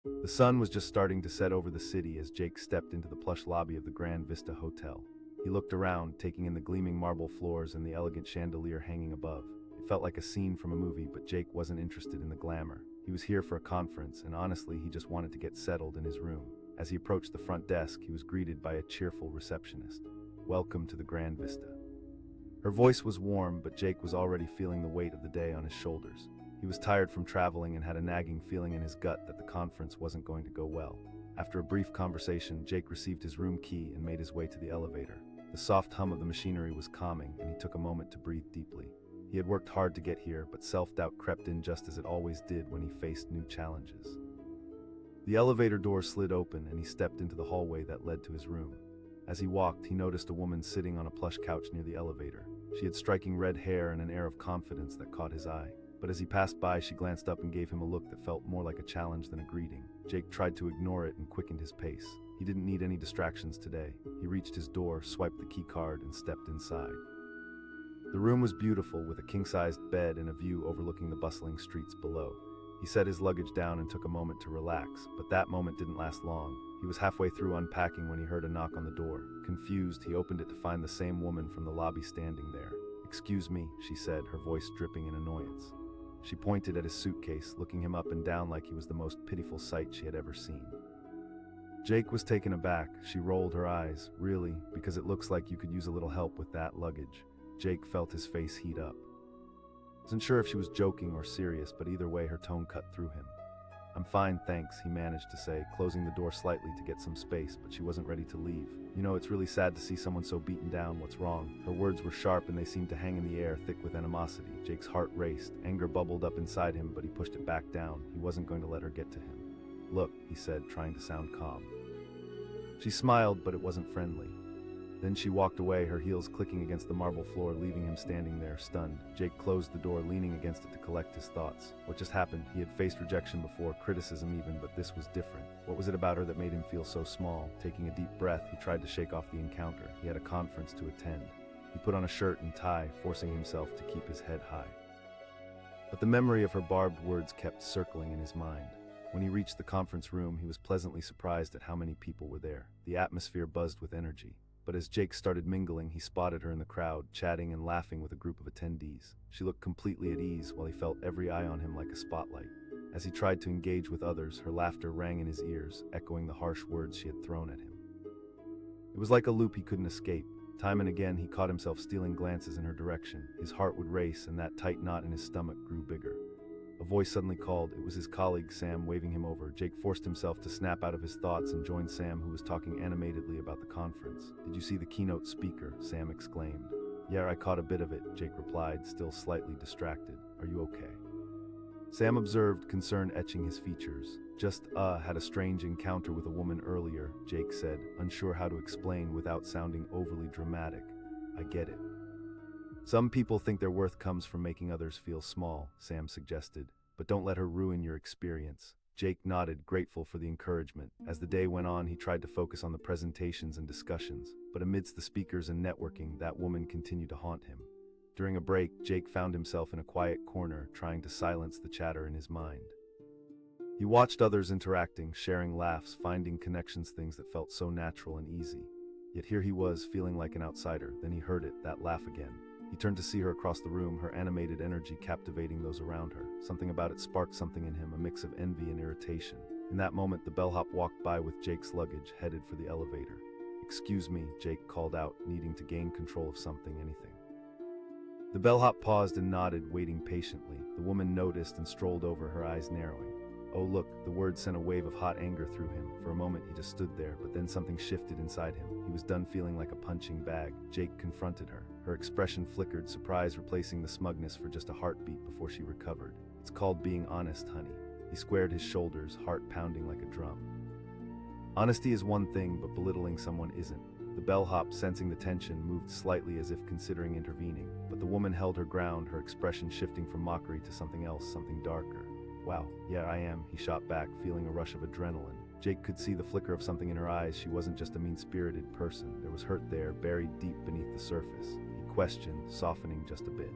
The sun was just starting to set over the city as Jake stepped into the plush lobby of the Grand Vista Hotel. He looked around, taking in the gleaming marble floors and the elegant chandelier hanging above. It felt like a scene from a movie, but Jake wasn't interested in the glamour. He was here for a conference, and honestly, he just wanted to get settled in his room. As he approached the front desk, he was greeted by a cheerful receptionist. "Welcome to the Grand Vista." Her voice was warm, but Jake was already feeling the weight of the day on his shoulders. He was tired from traveling and had a nagging feeling in his gut that the conference wasn't going to go well. After a brief conversation, Jake received his room key and made his way to the elevator. The soft hum of the machinery was calming, and he took a moment to breathe deeply. He had worked hard to get here, but self-doubt crept in just as it always did when he faced new challenges. The elevator door slid open, and he stepped into the hallway that led to his room. As he walked, he noticed a woman sitting on a plush couch near the elevator. She had striking red hair and an air of confidence that caught his eye. But as he passed by, she glanced up and gave him a look that felt more like a challenge than a greeting. Jake tried to ignore it and quickened his pace. He didn't need any distractions today. He reached his door, swiped the key card, and stepped inside. The room was beautiful, with a king-sized bed and a view overlooking the bustling streets below. He set his luggage down and took a moment to relax, but that moment didn't last long. He was halfway through unpacking when he heard a knock on the door. Confused, he opened it to find the same woman from the lobby standing there. "Excuse me," she said, her voice dripping in annoyance. She pointed at his suitcase, looking him up and down like he was the most pitiful sight she had ever seen. Jake was taken aback. She rolled her eyes. "Really? Because it looks like you could use a little help with that luggage." Jake felt his face heat up. Wasn't sure if she was joking or serious, but either way her tone cut through him. "I'm fine, thanks," he managed to say, closing the door slightly to get some space, but she wasn't ready to leave. "You know, it's really sad to see someone so beaten down. What's wrong?" Her words were sharp and they seemed to hang in the air, thick with animosity. Jake's heart raced. Anger bubbled up inside him, but he pushed it back down. He wasn't going to let her get to him. "Look," he said, trying to sound calm. She smiled, but it wasn't friendly. Then she walked away, her heels clicking against the marble floor, leaving him standing there, stunned. Jake closed the door, leaning against it to collect his thoughts. What just happened? He had faced rejection before, criticism even, but this was different. What was it about her that made him feel so small? Taking a deep breath, he tried to shake off the encounter. He had a conference to attend. He put on a shirt and tie, forcing himself to keep his head high. But the memory of her barbed words kept circling in his mind. When he reached the conference room, he was pleasantly surprised at how many people were there. The atmosphere buzzed with energy. But as Jake started mingling, he spotted her in the crowd, chatting and laughing with a group of attendees. She looked completely at ease, while he felt every eye on him like a spotlight. As he tried to engage with others, her laughter rang in his ears, echoing the harsh words she had thrown at him. It was like a loop he couldn't escape. Time and again, he caught himself stealing glances in her direction. His heart would race, and that tight knot in his stomach grew bigger. A voice suddenly called. It was his colleague, Sam, waving him over. Jake forced himself to snap out of his thoughts and joined Sam, who was talking animatedly about the conference. "Did you see the keynote speaker?" Sam exclaimed. "Yeah, I caught a bit of it," Jake replied, still slightly distracted. "Are you okay?" Sam observed, concern etching his features. "Just, had a strange encounter with a woman earlier," Jake said, unsure how to explain without sounding overly dramatic. "I get it." "Some people think their worth comes from making others feel small," Sam suggested, "but don't let her ruin your experience." Jake nodded, grateful for the encouragement. As the day went on, he tried to focus on the presentations and discussions, but amidst the speakers and networking, that woman continued to haunt him. During a break, Jake found himself in a quiet corner, trying to silence the chatter in his mind. He watched others interacting, sharing laughs, finding connections, things that felt so natural and easy. Yet here he was, feeling like an outsider. Then he heard it, that laugh again. He turned to see her across the room, her animated energy captivating those around her. Something about it sparked something in him, a mix of envy and irritation. In that moment, the bellhop walked by with Jake's luggage, headed for the elevator. "Excuse me," Jake called out, needing to gain control of something, anything. The bellhop paused and nodded, waiting patiently. The woman noticed and strolled over, her eyes narrowing. "Oh look," the word sent a wave of hot anger through him. For a moment he just stood there, but then something shifted inside him. He was done feeling like a punching bag. Jake confronted her. Her expression flickered, surprise replacing the smugness for just a heartbeat before she recovered. "It's called being honest, honey." He squared his shoulders, heart pounding like a drum. "Honesty is one thing, but belittling someone isn't." The bellhop, sensing the tension, moved slightly as if considering intervening, but the woman held her ground, her expression shifting from mockery to something else, something darker. "Wow, yeah, I am," he shot back, feeling a rush of adrenaline. Jake could see the flicker of something in her eyes. She wasn't just a mean-spirited person. There was hurt there, buried deep beneath the surface. He questioned, softening just a bit.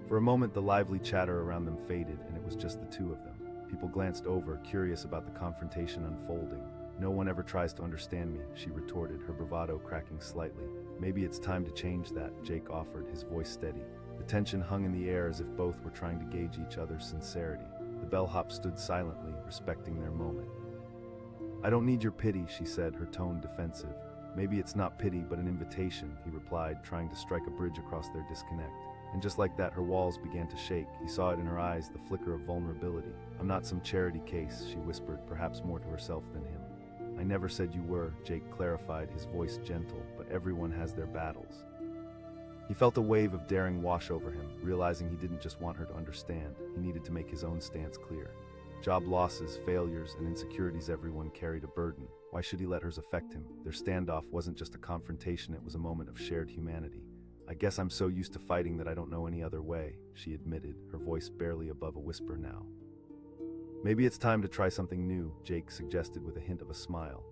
For a moment, the lively chatter around them faded, and it was just the two of them. People glanced over, curious about the confrontation unfolding. "No one ever tries to understand me," she retorted, her bravado cracking slightly. "Maybe it's time to change that," Jake offered, his voice steady. The tension hung in the air as if both were trying to gauge each other's sincerity. The bellhop stood silently, respecting their moment. "I don't need your pity," she said, her tone defensive. "Maybe it's not pity, but an invitation," he replied, trying to strike a bridge across their disconnect. And just like that, her walls began to shake. He saw it in her eyes, the flicker of vulnerability. "I'm not some charity case," she whispered, perhaps more to herself than him. "I never said you were," Jake clarified, his voice gentle, "but everyone has their battles." He felt a wave of daring wash over him, realizing he didn't just want her to understand, he needed to make his own stance clear. Job losses, failures, and insecurities, everyone carried a burden. Why should he let hers affect him? Their standoff wasn't just a confrontation, it was a moment of shared humanity. "I guess I'm so used to fighting that I don't know any other way," she admitted, her voice barely above a whisper now. "Maybe it's time to try something new," Jake suggested with a hint of a smile.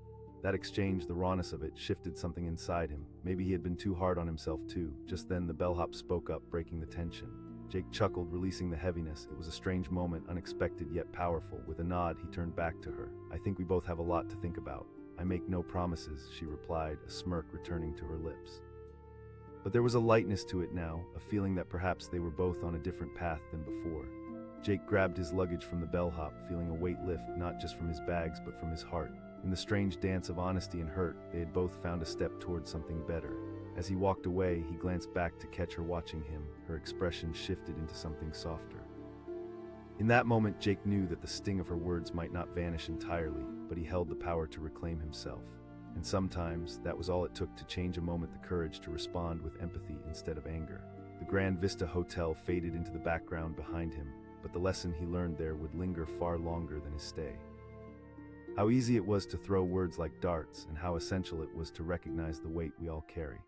That exchange, the rawness of it, shifted something inside him. Maybe he had been too hard on himself too. Just then the bellhop spoke up, breaking the tension. Jake chuckled, releasing the heaviness. It was a strange moment, unexpected yet powerful. With a nod, he turned back to her. "I think we both have a lot to think about." "I make no promises," she replied, a smirk returning to her lips. But there was a lightness to it now, a feeling that perhaps they were both on a different path than before. Jake grabbed his luggage from the bellhop, feeling a weight lift not just from his bags but from his heart. In the strange dance of honesty and hurt, they had both found a step towards something better. As he walked away, he glanced back to catch her watching him. Her expression shifted into something softer. In that moment, Jake knew that the sting of her words might not vanish entirely, but he held the power to reclaim himself. And sometimes, that was all it took to change a moment, the courage to respond with empathy instead of anger. The Grand Vista Hotel faded into the background behind him, but the lesson he learned there would linger far longer than his stay. How easy it was to throw words like darts, and how essential it was to recognize the weight we all carry.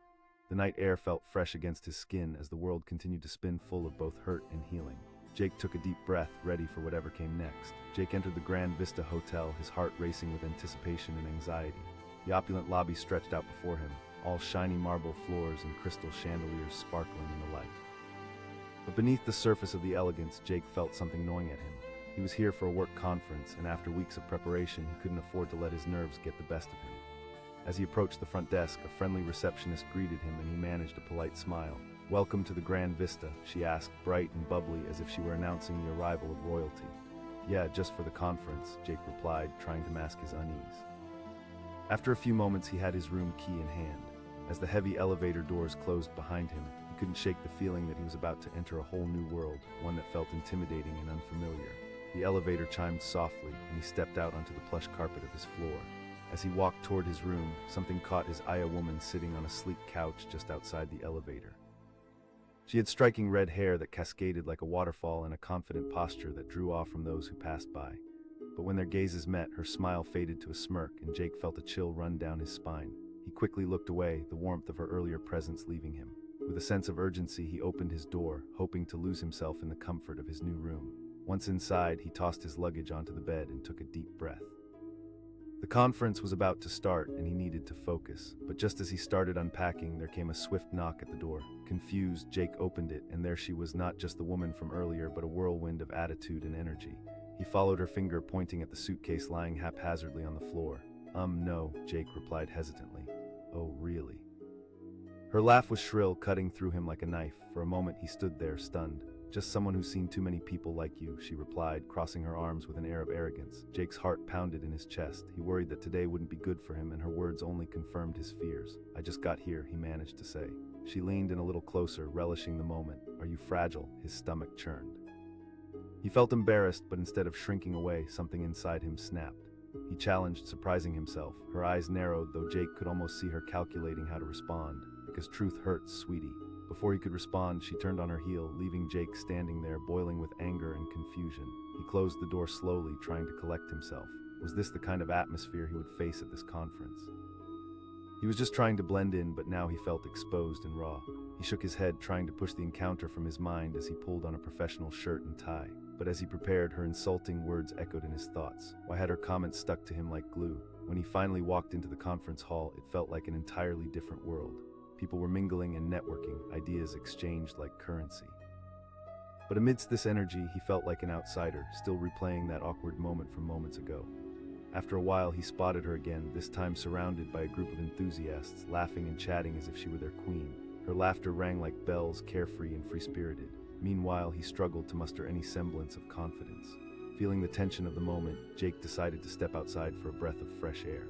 The night air felt fresh against his skin as the world continued to spin, full of both hurt and healing. Jake took a deep breath, ready for whatever came next. Jake entered the Grand Vista Hotel, his heart racing with anticipation and anxiety. The opulent lobby stretched out before him, all shiny marble floors and crystal chandeliers sparkling in the light. But beneath the surface of the elegance, Jake felt something gnawing at him. He was here for a work conference, and after weeks of preparation, he couldn't afford to let his nerves get the best of him. As he approached the front desk, a friendly receptionist greeted him, and he managed a polite smile. "Welcome to the Grand Vista," she asked, bright and bubbly as if she were announcing the arrival of royalty. "Yeah, just for the conference," Jake replied, trying to mask his unease. After a few moments, he had his room key in hand. As the heavy elevator doors closed behind him, he couldn't shake the feeling that he was about to enter a whole new world, one that felt intimidating and unfamiliar. The elevator chimed softly, and he stepped out onto the plush carpet of his floor. As he walked toward his room, something caught his eye, a woman sitting on a sleek couch just outside the elevator. She had striking red hair that cascaded like a waterfall and a confident posture that drew awe from those who passed by. But when their gazes met, her smile faded to a smirk, and Jake felt a chill run down his spine. He quickly looked away, the warmth of her earlier presence leaving him. With a sense of urgency, he opened his door, hoping to lose himself in the comfort of his new room. Once inside, he tossed his luggage onto the bed and took a deep breath. The conference was about to start, and he needed to focus. But just as he started unpacking, there came a swift knock at the door. Confused, Jake opened it, and there she was, not just the woman from earlier, but a whirlwind of attitude and energy. He followed her finger, pointing at the suitcase lying haphazardly on the floor. No," Jake replied hesitantly. "Oh, really?" Her laugh was shrill, cutting through him like a knife. For a moment he stood there, stunned. "Just someone who's seen too many people like you," she replied, crossing her arms with an air of arrogance. Jake's heart pounded in his chest. He worried that today wouldn't be good for him, and her words only confirmed his fears. "I just got here," he managed to say. She leaned in a little closer, relishing the moment. "Are you fragile?" His stomach churned. He felt embarrassed, but instead of shrinking away, something inside him snapped. He challenged, surprising himself. Her eyes narrowed, though Jake could almost see her calculating how to respond. "Because truth hurts, sweetie." Before he could respond, she turned on her heel, leaving Jake standing there, boiling with anger and confusion. He closed the door slowly, trying to collect himself. Was this the kind of atmosphere he would face at this conference? He was just trying to blend in, but now he felt exposed and raw. He shook his head, trying to push the encounter from his mind as he pulled on a professional shirt and tie. But as he prepared, her insulting words echoed in his thoughts. Why had her comments stuck to him like glue? When he finally walked into the conference hall, it felt like an entirely different world. People were mingling and networking, ideas exchanged like currency. But amidst this energy, he felt like an outsider, still replaying that awkward moment from moments ago. After a while, he spotted her again, this time surrounded by a group of enthusiasts, laughing and chatting as if she were their queen. Her laughter rang like bells, carefree and free-spirited. Meanwhile, he struggled to muster any semblance of confidence. Feeling the tension of the moment, Jake decided to step outside for a breath of fresh air.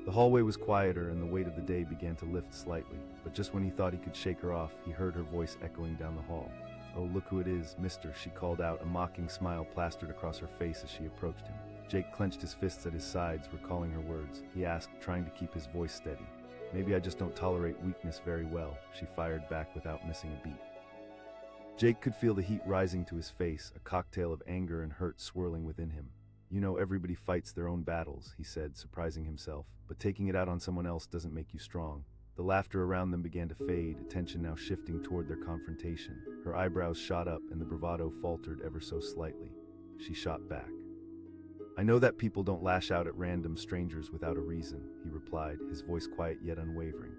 The hallway was quieter and the weight of the day began to lift slightly, but just when he thought he could shake her off, he heard her voice echoing down the hall. "Oh, look who it is, mister," she called out, a mocking smile plastered across her face as she approached him. Jake clenched his fists at his sides, recalling her words. He asked, trying to keep his voice steady. "Maybe I just don't tolerate weakness very well," she fired back without missing a beat. Jake could feel the heat rising to his face, a cocktail of anger and hurt swirling within him. "You know, everybody fights their own battles," he said, surprising himself, "but taking it out on someone else doesn't make you strong." The laughter around them began to fade, attention now shifting toward their confrontation. Her eyebrows shot up and the bravado faltered ever so slightly. She shot back. "I know that people don't lash out at random strangers without a reason," he replied, his voice quiet yet unwavering.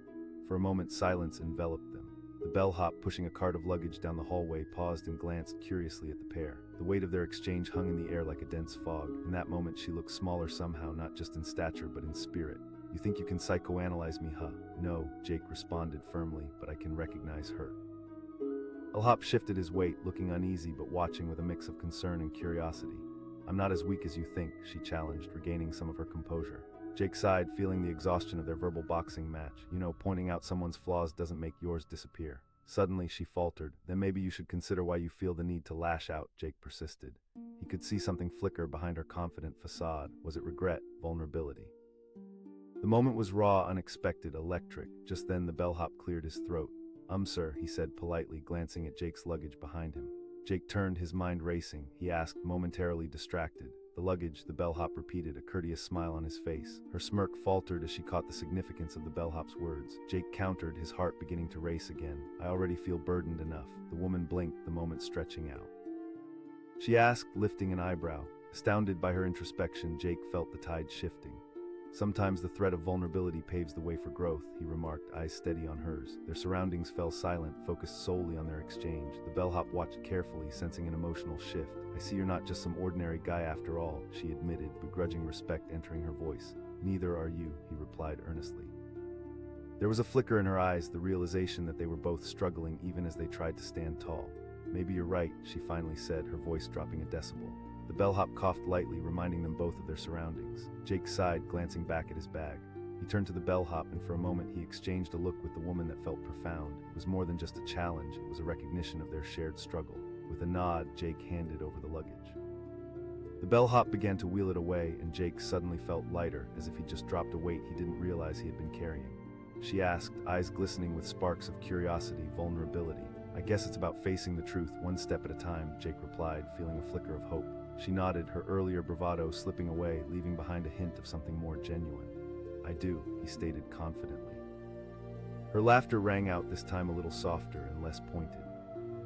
For a moment, silence enveloped them. The bellhop, pushing a cart of luggage down the hallway, paused and glanced curiously at the pair. The weight of their exchange hung in the air like a dense fog. In that moment, she looked smaller somehow, not just in stature but in spirit. "You think you can psychoanalyze me, huh?" "No," Jake responded firmly, "but I can recognize her." Bellhop shifted his weight, looking uneasy but watching with a mix of concern and curiosity. "I'm not as weak as you think," she challenged, regaining some of her composure. Jake sighed, feeling the exhaustion of their verbal boxing match. "You know, pointing out someone's flaws doesn't make yours disappear." Suddenly, she faltered. "Then maybe you should consider why you feel the need to lash out," Jake persisted. He could see something flicker behind her confident facade. Was it regret, vulnerability? The moment was raw, unexpected, electric. Just then, the bellhop cleared his throat. Sir," he said politely, glancing at Jake's luggage behind him. Jake turned, his mind racing. He asked, momentarily distracted. "The luggage," the bellhop repeated, a courteous smile on his face. Her smirk faltered as she caught the significance of the bellhop's words. Jake countered, his heart beginning to race again. "I already feel burdened enough." The woman blinked, the moment stretching out. She asked, lifting an eyebrow. Astounded by her introspection, Jake felt the tide shifting. "Sometimes the threat of vulnerability paves the way for growth," he remarked, eyes steady on hers. Their surroundings fell silent, focused solely on their exchange. The bellhop watched carefully, sensing an emotional shift. "I see you're not just some ordinary guy after all," she admitted, begrudging respect entering her voice. "Neither are you," he replied earnestly. There was a flicker in her eyes, the realization that they were both struggling even as they tried to stand tall. "Maybe you're right," she finally said, her voice dropping a decibel. The bellhop coughed lightly, reminding them both of their surroundings. Jake sighed, glancing back at his bag. He turned to the bellhop, and for a moment he exchanged a look with the woman that felt profound. It was more than just a challenge, it was a recognition of their shared struggle. With a nod, Jake handed over the luggage. The bellhop began to wheel it away, and Jake suddenly felt lighter, as if he just dropped a weight he didn't realize he had been carrying. She asked, eyes glistening with sparks of curiosity, vulnerability. "I guess it's about facing the truth, one step at a time," Jake replied, feeling a flicker of hope. She nodded, her earlier bravado slipping away, leaving behind a hint of something more genuine. "I do," he stated confidently. Her laughter rang out, this time a little softer and less pointed.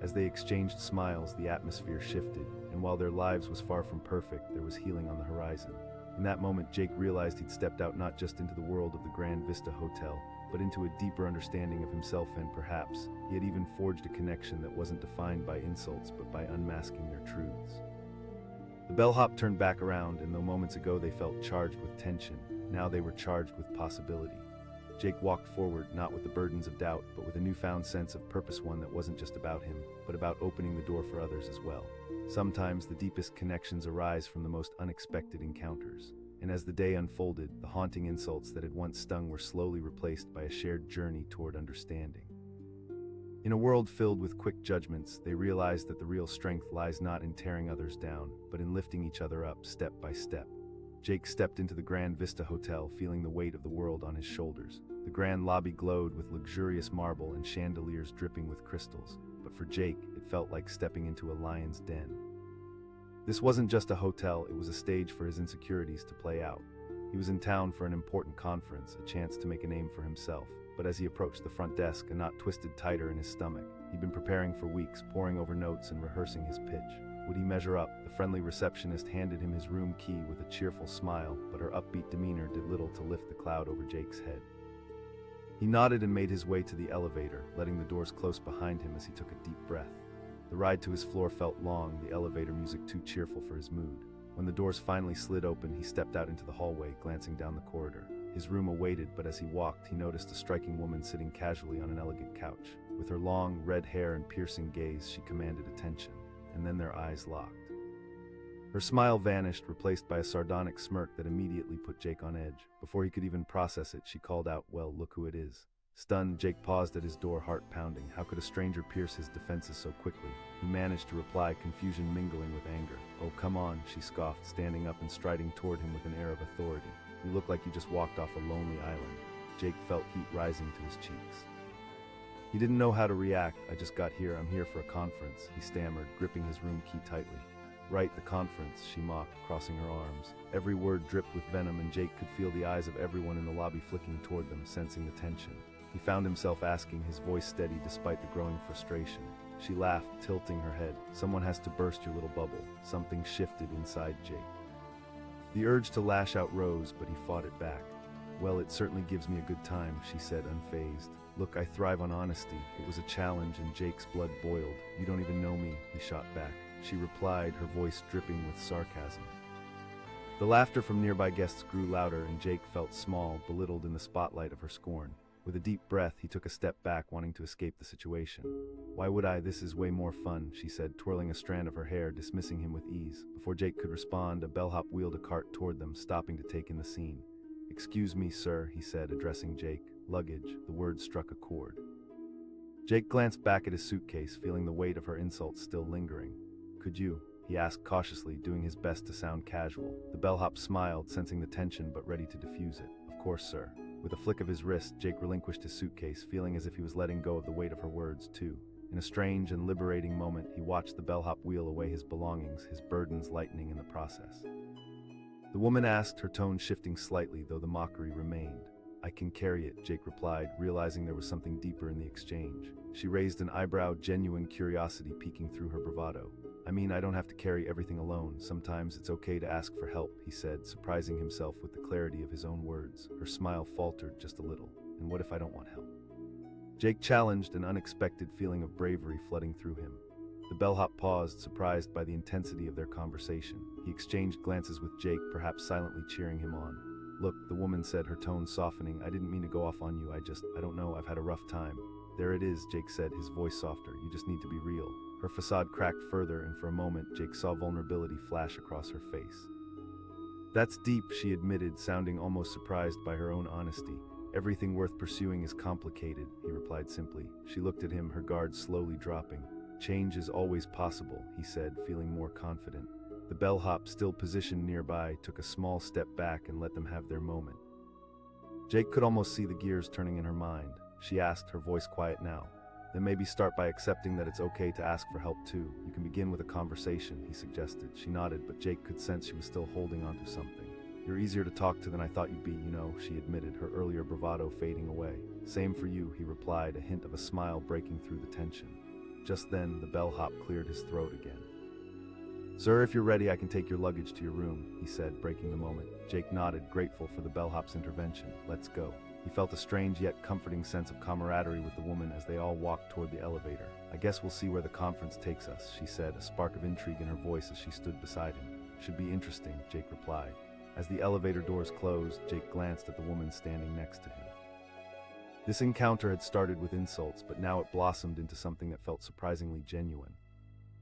As they exchanged smiles, the atmosphere shifted, and while their lives was far from perfect, there was healing on the horizon. In that moment, Jake realized he'd stepped out not just into the world of the Grand Vista Hotel, but into a deeper understanding of himself, and perhaps he had even forged a connection that wasn't defined by insults but by unmasking their truths. The bellhop turned back around, and though moments ago they felt charged with tension, now they were charged with possibility. Jake walked forward, not with the burdens of doubt, but with a newfound sense of purpose, one that wasn't just about him, but about opening the door for others as well. Sometimes the deepest connections arise from the most unexpected encounters, and as the day unfolded, the haunting insults that had once stung were slowly replaced by a shared journey toward understanding. In a world filled with quick judgments, they realized that the real strength lies not in tearing others down, but in lifting each other up step by step. Jake stepped into the Grand Vista Hotel, feeling the weight of the world on his shoulders. The grand lobby glowed with luxurious marble and chandeliers dripping with crystals, but for Jake, it felt like stepping into a lion's den. This wasn't just a hotel, it was a stage for his insecurities to play out. He was in town for an important conference, a chance to make a name for himself. But as he approached the front desk, a knot twisted tighter in his stomach. He'd been preparing for weeks, poring over notes and rehearsing his pitch. Would he measure up? The friendly receptionist handed him his room key with a cheerful smile, but her upbeat demeanor did little to lift the cloud over Jake's head. He nodded and made his way to the elevator, letting the doors close behind him as he took a deep breath. The ride to his floor felt long, the elevator music too cheerful for his mood. When the doors finally slid open, he stepped out into the hallway, glancing down the corridor. His room awaited, but as he walked, he noticed a striking woman sitting casually on an elegant couch. With her long, red hair and piercing gaze, she commanded attention, and then their eyes locked. Her smile vanished, replaced by a sardonic smirk that immediately put Jake on edge. Before he could even process it, she called out, "Well, look who it is." Stunned, Jake paused at his door, heart pounding. How could a stranger pierce his defenses so quickly? He managed to reply, confusion mingling with anger. "Oh, come on," she scoffed, standing up and striding toward him with an air of authority. "You look like you just walked off a lonely island." Jake felt heat rising to his cheeks. He didn't know how to react. "I just got here. I'm here for a conference," he stammered, gripping his room key tightly. "Right, the conference," she mocked, crossing her arms. Every word dripped with venom, and Jake could feel the eyes of everyone in the lobby flicking toward them, sensing the tension. He found himself asking, his voice steady despite the growing frustration. She laughed, tilting her head. "Someone has to burst your little bubble." Something shifted inside Jake. The urge to lash out rose, but he fought it back. "Well, it certainly gives me a good time," she said, unfazed. "Look, I thrive on honesty." It was a challenge, and Jake's blood boiled. "You don't even know me," he shot back. She replied, her voice dripping with sarcasm. The laughter from nearby guests grew louder, and Jake felt small, belittled in the spotlight of her scorn. With a deep breath, he took a step back, wanting to escape the situation. "Why would I? This is way more fun," she said, twirling a strand of her hair, dismissing him with ease. Before Jake could respond, a bellhop wheeled a cart toward them, stopping to take in the scene. "Excuse me, sir," he said, addressing Jake. "Luggage." The word struck a chord. Jake glanced back at his suitcase, feeling the weight of her insults still lingering. "Could you?" he asked cautiously, doing his best to sound casual. The bellhop smiled, sensing the tension but ready to diffuse it. "Of course, sir." With a flick of his wrist, Jake relinquished his suitcase, feeling as if he was letting go of the weight of her words, too. In a strange and liberating moment, he watched the bellhop wheel away his belongings, his burdens lightening in the process. The woman asked, her tone shifting slightly, though the mockery remained. "I can carry it," Jake replied, realizing there was something deeper in the exchange. She raised an eyebrow, genuine curiosity peeking through her bravado. "I mean, I don't have to carry everything alone. Sometimes it's okay to ask for help," he said, surprising himself with the clarity of his own words. Her smile faltered just a little. "And what if I don't want help?" Jake challenged, an unexpected feeling of bravery flooding through him. The bellhop paused, surprised by the intensity of their conversation. He exchanged glances with Jake, perhaps silently cheering him on. "Look," the woman said, her tone softening, "I didn't mean to go off on you. I don't know, I've had a rough time." "There it is," Jake said, his voice softer. "You just need to be real." Her facade cracked further, and for a moment, Jake saw vulnerability flash across her face. "That's deep," she admitted, sounding almost surprised by her own honesty. "Everything worth pursuing is complicated," he replied simply. She looked at him, her guard slowly dropping. "Change is always possible," he said, feeling more confident. The bellhop, still positioned nearby, took a small step back and let them have their moment. Jake could almost see the gears turning in her mind. She asked, her voice quiet now. "Then maybe start by accepting that it's okay to ask for help too. You can begin with a conversation," he suggested. She nodded, but Jake could sense she was still holding on to something. "You're easier to talk to than I thought you'd be, you know," she admitted, her earlier bravado fading away. "Same for you," he replied, a hint of a smile breaking through the tension. Just then, the bellhop cleared his throat again. "Sir, if you're ready, I can take your luggage to your room," he said, breaking the moment. Jake nodded, grateful for the bellhop's intervention. "Let's go." He felt a strange yet comforting sense of camaraderie with the woman as they all walked toward the elevator. "I guess we'll see where the conference takes us," she said, a spark of intrigue in her voice as she stood beside him. "Should be interesting," Jake replied. As the elevator doors closed, Jake glanced at the woman standing next to him. This encounter had started with insults, but now it blossomed into something that felt surprisingly genuine.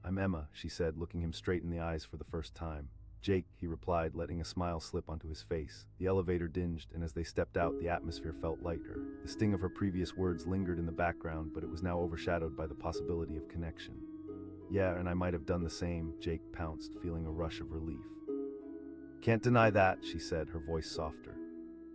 "I'm Emma," she said, looking him straight in the eyes for the first time. "Jake," he replied, letting a smile slip onto his face. The elevator dinged, and as they stepped out, the atmosphere felt lighter. The sting of her previous words lingered in the background, but it was now overshadowed by the possibility of connection. "Yeah, and I might have done the same," Jake pounced, feeling a rush of relief. "Can't deny that," she said, her voice softer.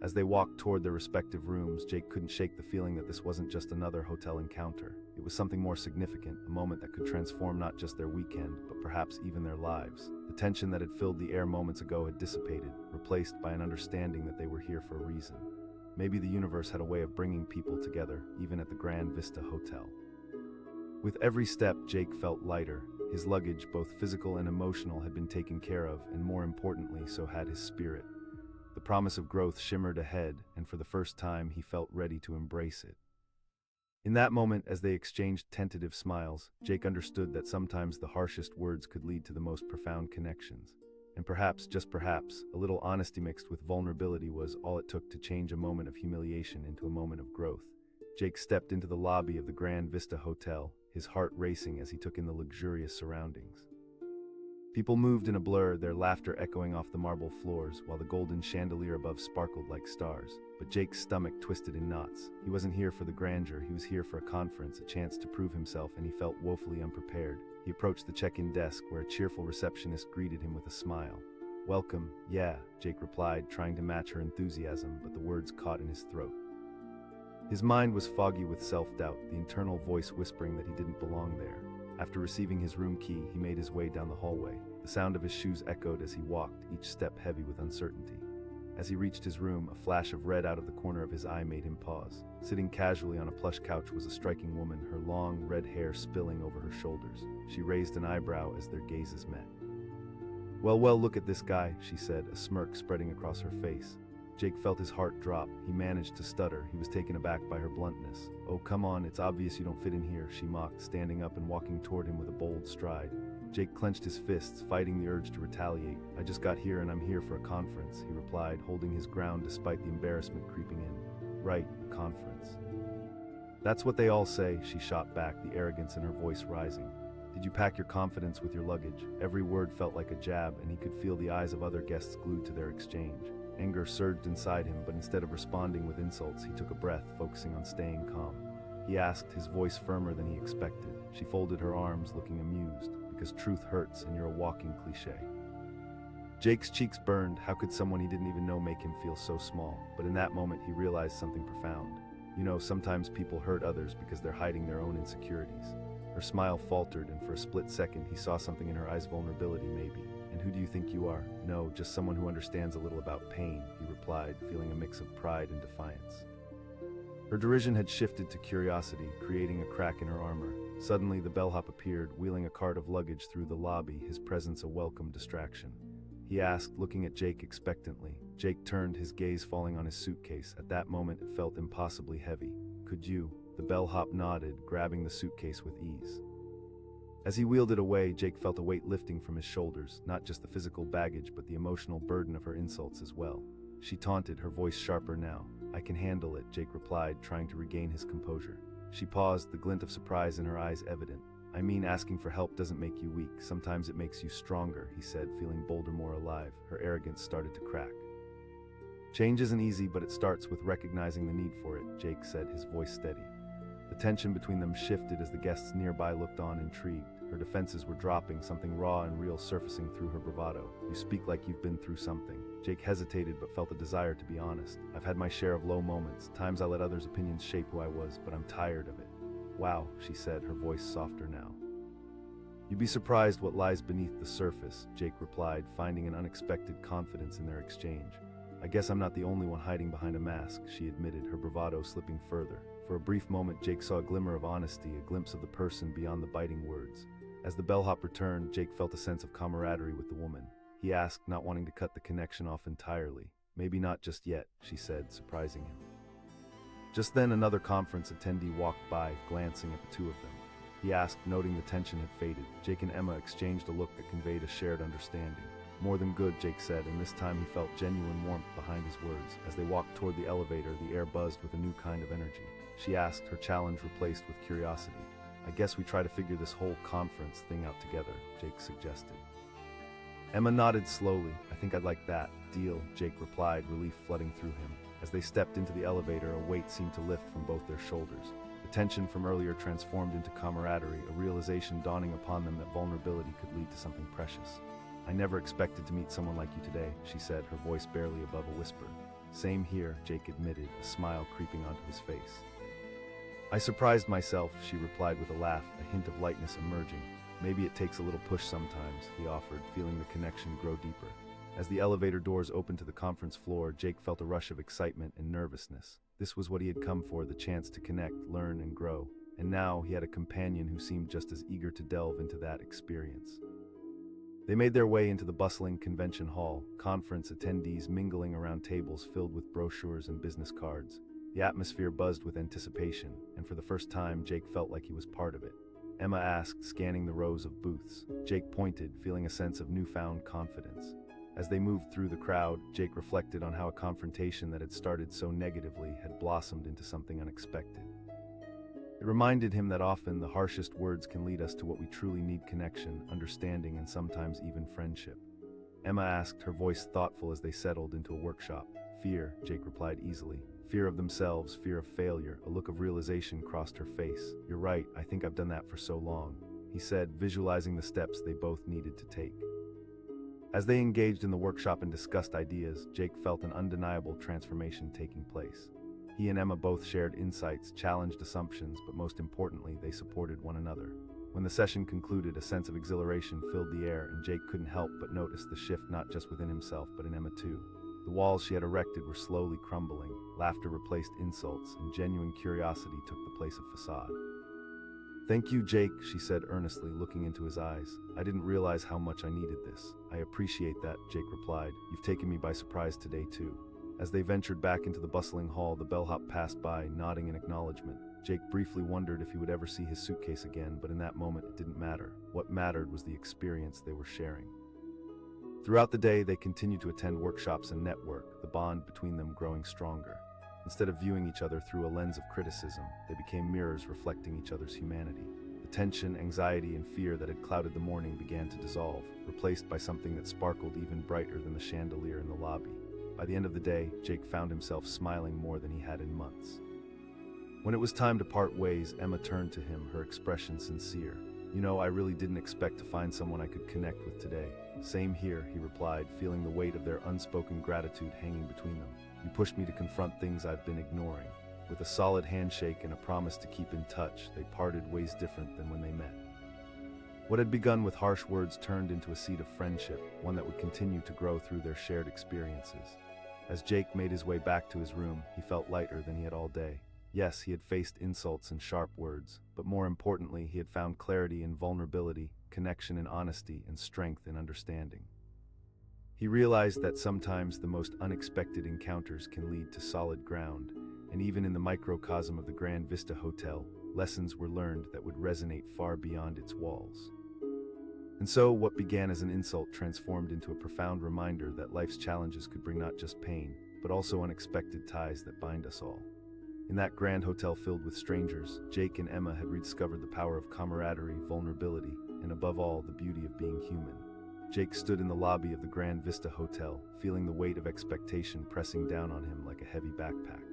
As they walked toward their respective rooms, Jake couldn't shake the feeling that this wasn't just another hotel encounter. It was something more significant, a moment that could transform not just their weekend, but perhaps even their lives. The tension that had filled the air moments ago had dissipated, replaced by an understanding that they were here for a reason. Maybe the universe had a way of bringing people together, even at the Grand Vista Hotel. With every step, Jake felt lighter. His luggage, both physical and emotional, had been taken care of, and more importantly, so had his spirit. The promise of growth shimmered ahead, and for the first time, he felt ready to embrace it. In that moment, as they exchanged tentative smiles, Jake understood that sometimes the harshest words could lead to the most profound connections. And perhaps, just perhaps, a little honesty mixed with vulnerability was all it took to change a moment of humiliation into a moment of growth. Jake stepped into the lobby of the Grand Vista Hotel, his heart racing as he took in the luxurious surroundings. People moved in a blur, their laughter echoing off the marble floors, while the golden chandelier above sparkled like stars. But Jake's stomach twisted in knots. He wasn't here for the grandeur, he was here for a conference, a chance to prove himself, and he felt woefully unprepared. He approached the check-in desk, where a cheerful receptionist greeted him with a smile. "Welcome, yeah," Jake replied, trying to match her enthusiasm, but the words caught in his throat. His mind was foggy with self-doubt, the internal voice whispering that he didn't belong there. After receiving his room key, he made his way down the hallway. The sound of his shoes echoed as he walked, each step heavy with uncertainty. As he reached his room, a flash of red out of the corner of his eye made him pause. Sitting casually on a plush couch was a striking woman, her long, red hair spilling over her shoulders. She raised an eyebrow as their gazes met. Well, look at this guy," she said, a smirk spreading across her face. Jake felt his heart drop. He managed to stutter. He was taken aback by her bluntness. "Oh, come on, it's obvious you don't fit in here," she mocked, standing up and walking toward him with a bold stride. Jake clenched his fists, fighting the urge to retaliate. "I just got here and I'm here for a conference," he replied, holding his ground despite the embarrassment creeping in. "Right, a conference." "That's what they all say," she shot back, the arrogance in her voice rising. "Did you pack your confidence with your luggage?" Every word felt like a jab, and he could feel the eyes of other guests glued to their exchange. Anger surged inside him, but instead of responding with insults, he took a breath, focusing on staying calm. He asked, his voice firmer than he expected. She folded her arms, looking amused, because truth hurts and you're a walking cliché. Jake's cheeks burned. How could someone he didn't even know make him feel so small? But in that moment, he realized something profound. You know, sometimes people hurt others because they're hiding their own insecurities. Her smile faltered, and for a split second, he saw something in her eyes, vulnerability maybe. "And who do you think you are?" "No, just someone who understands a little about pain," he replied, feeling a mix of pride and defiance. Her derision had shifted to curiosity, creating a crack in her armor. Suddenly, the bellhop appeared, wheeling a cart of luggage through the lobby, his presence a welcome distraction. He asked, looking at Jake expectantly. Jake turned, his gaze falling on his suitcase. At that moment, it felt impossibly heavy. "Could you?" The bellhop nodded, grabbing the suitcase with ease. As he wheeled it away, Jake felt a weight lifting from his shoulders, not just the physical baggage, but the emotional burden of her insults as well. She taunted, her voice sharper now. "I can handle it," Jake replied, trying to regain his composure. She paused, the glint of surprise in her eyes evident. "I mean, asking for help doesn't make you weak. Sometimes it makes you stronger," he said, feeling bolder, more alive. Her arrogance started to crack. "Change isn't easy, but it starts with recognizing the need for it," Jake said, his voice steady. The tension between them shifted as the guests nearby looked on, intrigued. Her defenses were dropping, something raw and real surfacing through her bravado. "You speak like you've been through something." Jake hesitated but felt a desire to be honest. "I've had my share of low moments, times I let others' opinions shape who I was, but I'm tired of it." "Wow," she said, her voice softer now. "You'd be surprised what lies beneath the surface," Jake replied, finding an unexpected confidence in their exchange. "I guess I'm not the only one hiding behind a mask," she admitted, her bravado slipping further. For a brief moment, Jake saw a glimmer of honesty, a glimpse of the person beyond the biting words. As the bellhop returned, Jake felt a sense of camaraderie with the woman. He asked, not wanting to cut the connection off entirely. "Maybe not just yet," she said, surprising him. Just then, another conference attendee walked by, glancing at the two of them. He asked, noting the tension had faded. Jake and Emma exchanged a look that conveyed a shared understanding. "More than good," Jake said, and this time he felt genuine warmth behind his words. As they walked toward the elevator, the air buzzed with a new kind of energy. She asked, her challenge replaced with curiosity. "I guess we try to figure this whole conference thing out together," Jake suggested. Emma nodded slowly. "I think I'd like that. Deal," Jake replied, relief flooding through him. As they stepped into the elevator, a weight seemed to lift from both their shoulders. The tension from earlier transformed into camaraderie, a realization dawning upon them that vulnerability could lead to something precious. "I never expected to meet someone like you today," she said, her voice barely above a whisper. "Same here," Jake admitted, a smile creeping onto his face. "I surprised myself," she replied with a laugh, a hint of lightness emerging. "Maybe it takes a little push sometimes," he offered, feeling the connection grow deeper. As the elevator doors opened to the conference floor, Jake felt a rush of excitement and nervousness. This was what he had come for, the chance to connect, learn, and grow. And now he had a companion who seemed just as eager to delve into that experience. They made their way into the bustling convention hall, conference attendees mingling around tables filled with brochures and business cards. The atmosphere buzzed with anticipation, and for the first time, Jake felt like he was part of it. Emma asked, scanning the rows of booths. Jake pointed, feeling a sense of newfound confidence. As they moved through the crowd, Jake reflected on how a confrontation that had started so negatively had blossomed into something unexpected. It reminded him that often the harshest words can lead us to what we truly need: connection, understanding, and sometimes even friendship. Emma asked, her voice thoughtful as they settled into a workshop. Fear, Jake replied easily. Fear of themselves, fear of failure. A look of realization crossed her face. You're right, I think I've done that for so long, he said, visualizing the steps they both needed to take. As they engaged in the workshop and discussed ideas, Jake felt an undeniable transformation taking place. He and Emma both shared insights, challenged assumptions, but most importantly, they supported one another. When the session concluded, a sense of exhilaration filled the air, and Jake couldn't help but notice the shift not just within himself, but in Emma too. The walls she had erected were slowly crumbling, laughter replaced insults, and genuine curiosity took the place of facade. Thank you, Jake, she said earnestly, looking into his eyes. I didn't realize how much I needed this. I appreciate that, Jake replied. You've taken me by surprise today too. As they ventured back into the bustling hall, the bellhop passed by, nodding in acknowledgement. Jake briefly wondered if he would ever see his suitcase again, but in that moment it didn't matter. What mattered was the experience they were sharing. Throughout the day, they continued to attend workshops and network, the bond between them growing stronger. Instead of viewing each other through a lens of criticism, they became mirrors reflecting each other's humanity. The tension, anxiety, and fear that had clouded the morning began to dissolve, replaced by something that sparkled even brighter than the chandelier in the lobby. By the end of the day, Jake found himself smiling more than he had in months. When it was time to part ways, Emma turned to him, her expression sincere. You know, I really didn't expect to find someone I could connect with today. Same here, he replied, feeling the weight of their unspoken gratitude hanging between them. You pushed me to confront things I've been ignoring. With a solid handshake and a promise to keep in touch, they parted ways different than when they met. What had begun with harsh words turned into a seed of friendship, one that would continue to grow through their shared experiences. As Jake made his way back to his room, he felt lighter than he had all day. Yes, he had faced insults and sharp words, but more importantly, he had found clarity in vulnerability, connection in honesty, and strength in understanding. He realized that sometimes the most unexpected encounters can lead to solid ground, and even in the microcosm of the Grand Vista Hotel, lessons were learned that would resonate far beyond its walls. And so, what began as an insult transformed into a profound reminder that life's challenges could bring not just pain, but also unexpected ties that bind us all. In that grand hotel filled with strangers, Jake and Emma had rediscovered the power of camaraderie, vulnerability, and above all, the beauty of being human. Jake stood in the lobby of the Grand Vista Hotel, feeling the weight of expectation pressing down on him like a heavy backpack.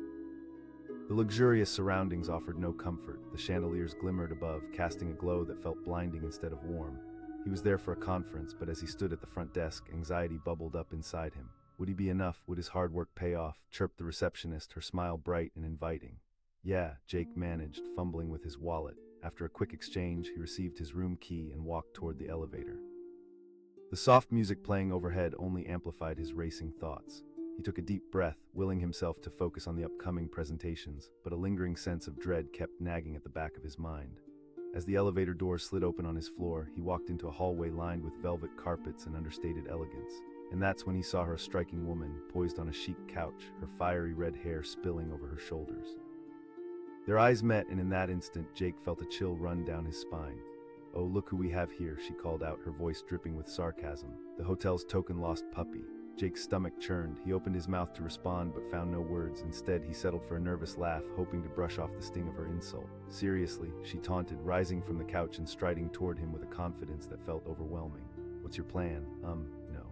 The luxurious surroundings offered no comfort. The chandeliers glimmered above, casting a glow that felt blinding instead of warm. He was there for a conference, but as he stood at the front desk, anxiety bubbled up inside him. Would he be enough? Would his hard work pay off? Chirped the receptionist, her smile bright and inviting. Yeah, Jake managed, fumbling with his wallet. After a quick exchange, he received his room key and walked toward the elevator. The soft music playing overhead only amplified his racing thoughts. He took a deep breath, willing himself to focus on the upcoming presentations, but a lingering sense of dread kept nagging at the back of his mind. As the elevator doors slid open on his floor, he walked into a hallway lined with velvet carpets and understated elegance. And that's when he saw her, a striking woman, poised on a chic couch, her fiery red hair spilling over her shoulders. Their eyes met, and in that instant, Jake felt a chill run down his spine. Oh, look who we have here, she called out, her voice dripping with sarcasm. The hotel's token lost puppy. Jake's stomach churned. He opened his mouth to respond, but found no words. Instead, he settled for a nervous laugh, hoping to brush off the sting of her insult. Seriously, she taunted, rising from the couch and striding toward him with a confidence that felt overwhelming. What's your plan? No.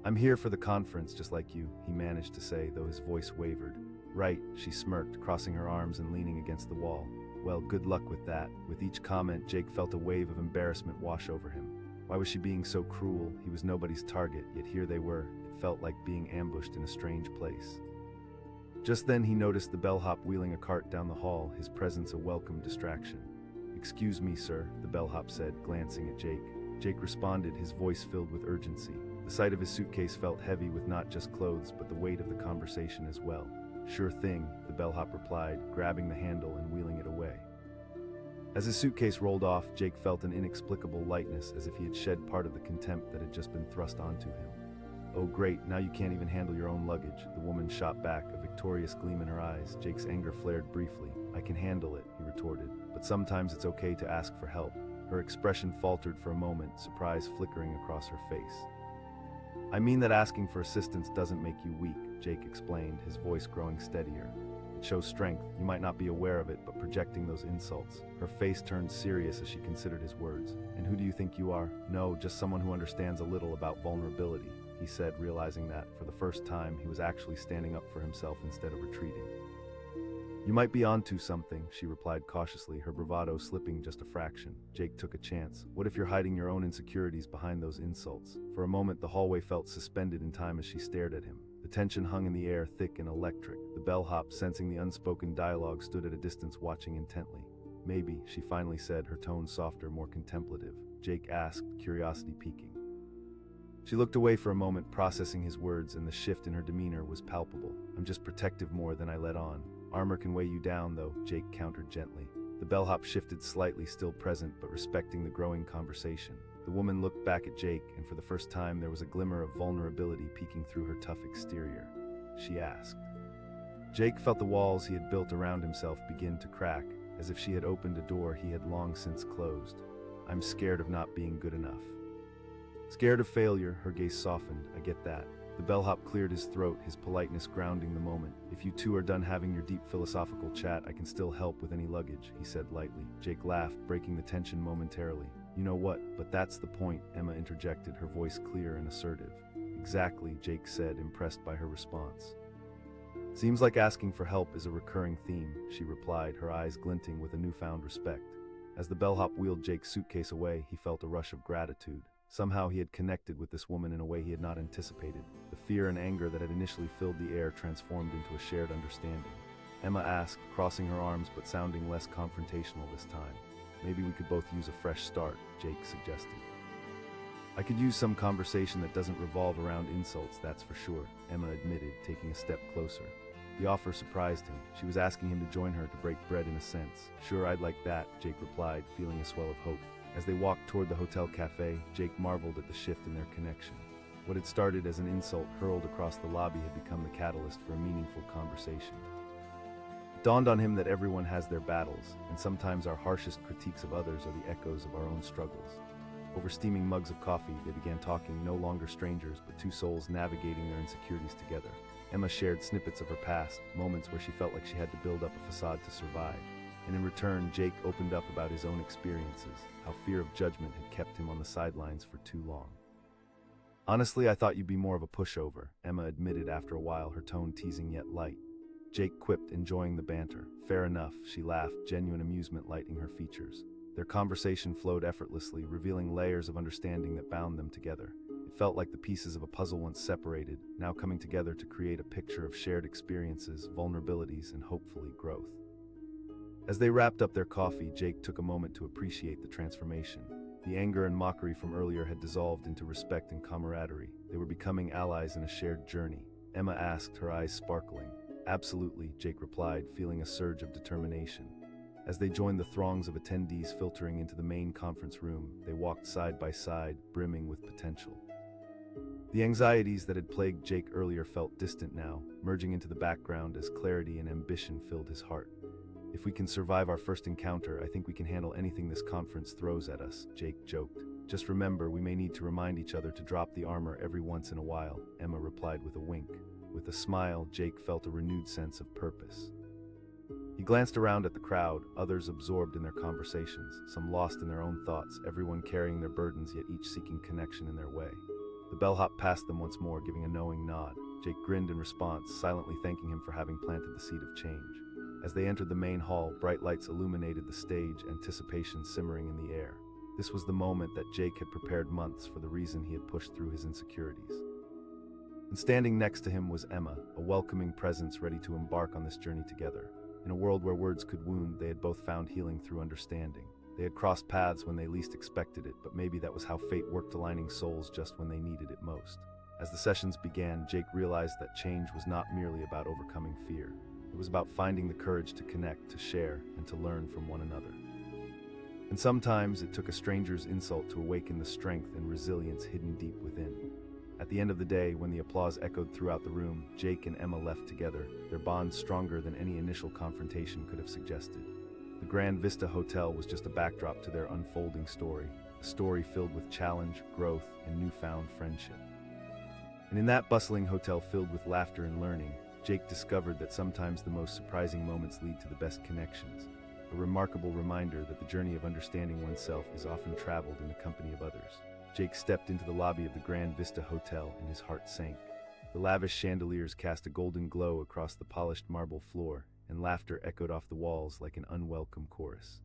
I'm here for the conference, just like you, he managed to say, though his voice wavered. Right, she smirked, crossing her arms and leaning against the wall. Well, good luck with that. With each comment, Jake felt a wave of embarrassment wash over him. Why was she being so cruel? He was nobody's target, yet here they were. It felt like being ambushed in a strange place. Just then he noticed the bellhop wheeling a cart down the hall, his presence a welcome distraction. Excuse me, sir, the bellhop said, glancing at Jake. Jake responded, his voice filled with urgency. The sight of his suitcase felt heavy with not just clothes, but the weight of the conversation as well. Sure thing, the bellhop replied, grabbing the handle and wheeling it away. As his suitcase rolled off, Jake felt an inexplicable lightness, as if he had shed part of the contempt that had just been thrust onto him. "Oh great, now you can't even handle your own luggage," the woman shot back, a victorious gleam in her eyes. Jake's anger flared briefly. "I can handle it," he retorted, "but sometimes it's okay to ask for help." Her expression faltered for a moment, surprise flickering across her face. "I mean that asking for assistance doesn't make you weak," Jake explained, his voice growing steadier. "It shows strength. You might not be aware of it, but projecting those insults." Her face turned serious as she considered his words. "And who do you think you are?" "No, just someone who understands a little about vulnerability," he said, realizing that, for the first time, he was actually standing up for himself instead of retreating. "You might be onto something," she replied cautiously, her bravado slipping just a fraction. Jake took a chance. "What if you're hiding your own insecurities behind those insults?" For a moment, the hallway felt suspended in time as she stared at him. The tension hung in the air, thick and electric. The bellhop, sensing the unspoken dialogue, stood at a distance watching intently. "Maybe," she finally said, her tone softer, more contemplative. Jake asked, curiosity piquing. She looked away for a moment, processing his words, and the shift in her demeanor was palpable. "I'm just protective more than I let on." "Armor can weigh you down, though," Jake countered gently. The bellhop shifted slightly, still present but respecting the growing conversation. The woman looked back at Jake, and for the first time there was a glimmer of vulnerability peeking through her tough exterior. She asked. Jake felt the walls he had built around himself begin to crack, as if she had opened a door he had long since closed. "I'm scared of not being good enough." "Scared of failure," her gaze softened. "I get that." The bellhop cleared his throat, his politeness grounding the moment. "If you two are done having your deep philosophical chat, I can still help with any luggage," he said lightly. Jake laughed, breaking the tension momentarily. "You know what? But that's the point," Emma interjected, her voice clear and assertive. "Exactly," Jake said, impressed by her response. "Seems like asking for help is a recurring theme," she replied, her eyes glinting with a newfound respect. As the bellhop wheeled Jake's suitcase away, he felt a rush of gratitude. Somehow he had connected with this woman in a way he had not anticipated. The fear and anger that had initially filled the air transformed into a shared understanding. Emma asked, crossing her arms but sounding less confrontational this time. "Maybe we could both use a fresh start," Jake suggested. "I could use some conversation that doesn't revolve around insults, that's for sure," Emma admitted, taking a step closer. The offer surprised him. She was asking him to join her to break bread in a sense. "Sure, I'd like that," Jake replied, feeling a swell of hope. As they walked toward the hotel cafe, Jake marveled at the shift in their connection. What had started as an insult hurled across the lobby had become the catalyst for a meaningful conversation. It dawned on him that everyone has their battles, and sometimes our harshest critiques of others are the echoes of our own struggles. Over steaming mugs of coffee, they began talking, no longer strangers, but two souls navigating their insecurities together. Emma shared snippets of her past, moments where she felt like she had to build up a facade to survive. And in return, Jake opened up about his own experiences, how fear of judgment had kept him on the sidelines for too long. "Honestly, I thought you'd be more of a pushover," Emma admitted after a while, her tone teasing yet light. Jake quipped, enjoying the banter. "Fair enough," she laughed, genuine amusement lighting her features. Their conversation flowed effortlessly, revealing layers of understanding that bound them together. It felt like the pieces of a puzzle once separated, now coming together to create a picture of shared experiences, vulnerabilities, and hopefully growth. As they wrapped up their coffee, Jake took a moment to appreciate the transformation. The anger and mockery from earlier had dissolved into respect and camaraderie. They were becoming allies in a shared journey. Emma asked, her eyes sparkling. "Absolutely," Jake replied, feeling a surge of determination. As they joined the throngs of attendees filtering into the main conference room, they walked side by side, brimming with potential. The anxieties that had plagued Jake earlier felt distant now, merging into the background as clarity and ambition filled his heart. "If we can survive our first encounter, I think we can handle anything this conference throws at us," Jake joked. "Just remember, we may need to remind each other to drop the armor every once in a while," Emma replied with a wink. With a smile, Jake felt a renewed sense of purpose. He glanced around at the crowd, others absorbed in their conversations, some lost in their own thoughts, everyone carrying their burdens yet each seeking connection in their way. The bellhop passed them once more, giving a knowing nod. Jake grinned in response, silently thanking him for having planted the seed of change. As they entered the main hall, bright lights illuminated the stage, anticipation simmering in the air. This was the moment that Jake had prepared months for, the reason he had pushed through his insecurities. And standing next to him was Emma, a welcoming presence ready to embark on this journey together. In a world where words could wound, they had both found healing through understanding. They had crossed paths when they least expected it, but maybe that was how fate worked, aligning souls just when they needed it most. As the sessions began, Jake realized that change was not merely about overcoming fear. It was about finding the courage to connect, to share, and to learn from one another. And sometimes it took a stranger's insult to awaken the strength and resilience hidden deep within. At the end of the day, when the applause echoed throughout the room, Jake and Emma left together, their bond stronger than any initial confrontation could have suggested. The Grand Vista Hotel was just a backdrop to their unfolding story, a story filled with challenge, growth, and newfound friendship. And in that bustling hotel filled with laughter and learning, Jake discovered that sometimes the most surprising moments lead to the best connections, a remarkable reminder that the journey of understanding oneself is often traveled in the company of others. Jake stepped into the lobby of the Grand Vista Hotel and his heart sank. The lavish chandeliers cast a golden glow across the polished marble floor, and laughter echoed off the walls like an unwelcome chorus.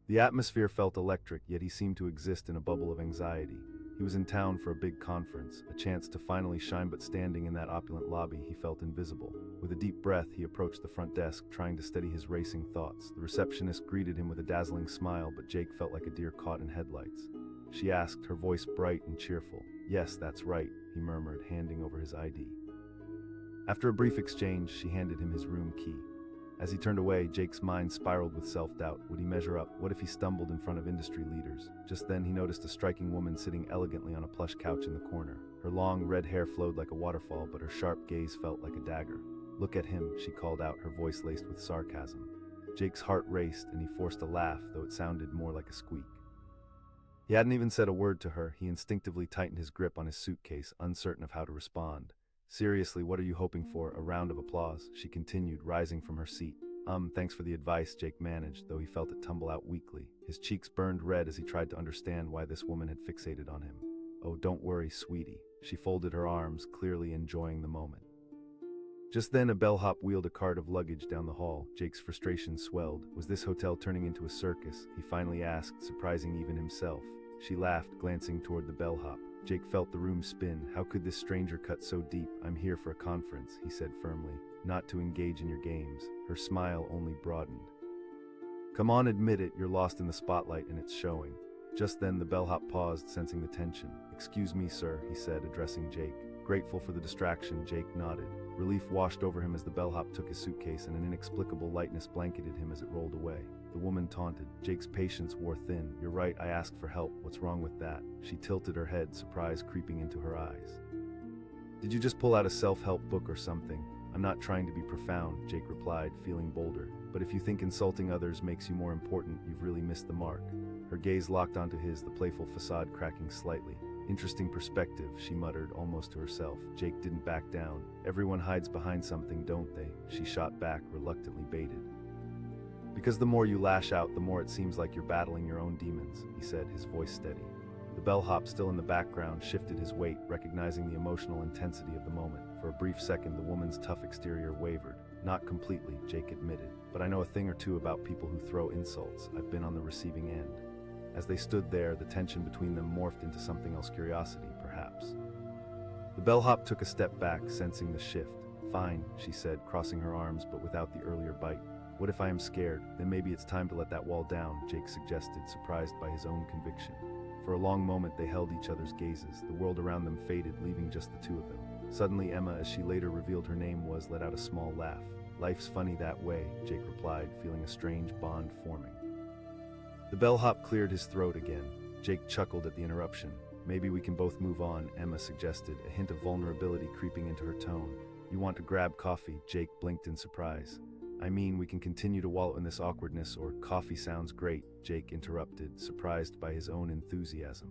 The atmosphere felt electric, yet he seemed to exist in a bubble of anxiety. He was in town for a big conference, a chance to finally shine, but standing in that opulent lobby, he felt invisible. With a deep breath, he approached the front desk, trying to steady his racing thoughts. The receptionist greeted him with a dazzling smile, but Jake felt like a deer caught in headlights. She asked, her voice bright and cheerful. "Yes, that's right," he murmured, handing over his ID. After a brief exchange, she handed him his room key. As he turned away, Jake's mind spiraled with self-doubt. Would he measure up? What if he stumbled in front of industry leaders? Just then, he noticed a striking woman sitting elegantly on a plush couch in the corner. Her long, red hair flowed like a waterfall, but her sharp gaze felt like a dagger. "Look at him," she called out, her voice laced with sarcasm. Jake's heart raced, and he forced a laugh, though it sounded more like a squeak. He hadn't even said a word to her. He instinctively tightened his grip on his suitcase, uncertain of how to respond. "Seriously, what are you hoping for?" A round of applause, she continued, rising from her seat. Thanks for the advice," Jake managed, though he felt it tumble out weakly. His cheeks burned red as he tried to understand why this woman had fixated on him. "Oh, don't worry, sweetie." She folded her arms, clearly enjoying the moment. Just then, a bellhop wheeled a cart of luggage down the hall. Jake's frustration swelled. Was this hotel turning into a circus? He finally asked, surprising even himself. She laughed, glancing toward the bellhop. Jake felt the room spin. How could this stranger cut so deep? "I'm here for a conference," he said firmly, "not to engage in your games." Her smile only broadened. "Come on, admit it, you're lost in the spotlight and it's showing." Just then, the bellhop paused, sensing the tension. "Excuse me, sir," he said, addressing Jake. Grateful for the distraction, Jake nodded. Relief washed over him as the bellhop took his suitcase, and an inexplicable lightness blanketed him as it rolled away. The woman taunted. Jake's patience wore thin. "You're right, I asked for help. What's wrong with that?" She tilted her head, surprise creeping into her eyes. "Did you just pull out a self-help book or something?" "I'm not trying to be profound," Jake replied, feeling bolder. "But if you think insulting others makes you more important, you've really missed the mark." Her gaze locked onto his, the playful facade cracking slightly. "Interesting perspective," she muttered, almost to herself. Jake didn't back down. "Everyone hides behind something, don't they?" She shot back, reluctantly baited. "Because the more you lash out, the more it seems like you're battling your own demons," he said, his voice steady. The bellhop, still in the background, shifted his weight, recognizing the emotional intensity of the moment. For a brief second, the woman's tough exterior wavered. "Not completely," Jake admitted, "but I know a thing or two about people who throw insults. I've been on the receiving end." As they stood there, the tension between them morphed into something else, curiosity, perhaps. The bellhop took a step back, sensing the shift. "Fine," she said, crossing her arms, but without the earlier bite. "What if I am scared? Then maybe it's time to let that wall down," Jake suggested, surprised by his own conviction. For a long moment, they held each other's gazes. The world around them faded, leaving just the two of them. Suddenly, Emma, as she later revealed her name was, let out a small laugh. "Life's funny that way," Jake replied, feeling a strange bond forming. The bellhop cleared his throat again. Jake chuckled at the interruption. "Maybe we can both move on," Emma suggested, a hint of vulnerability creeping into her tone. "You want to grab coffee?" Jake blinked in surprise. "I mean, we can continue to wallow in this awkwardness, or..." "Coffee sounds great," Jake interrupted, surprised by his own enthusiasm.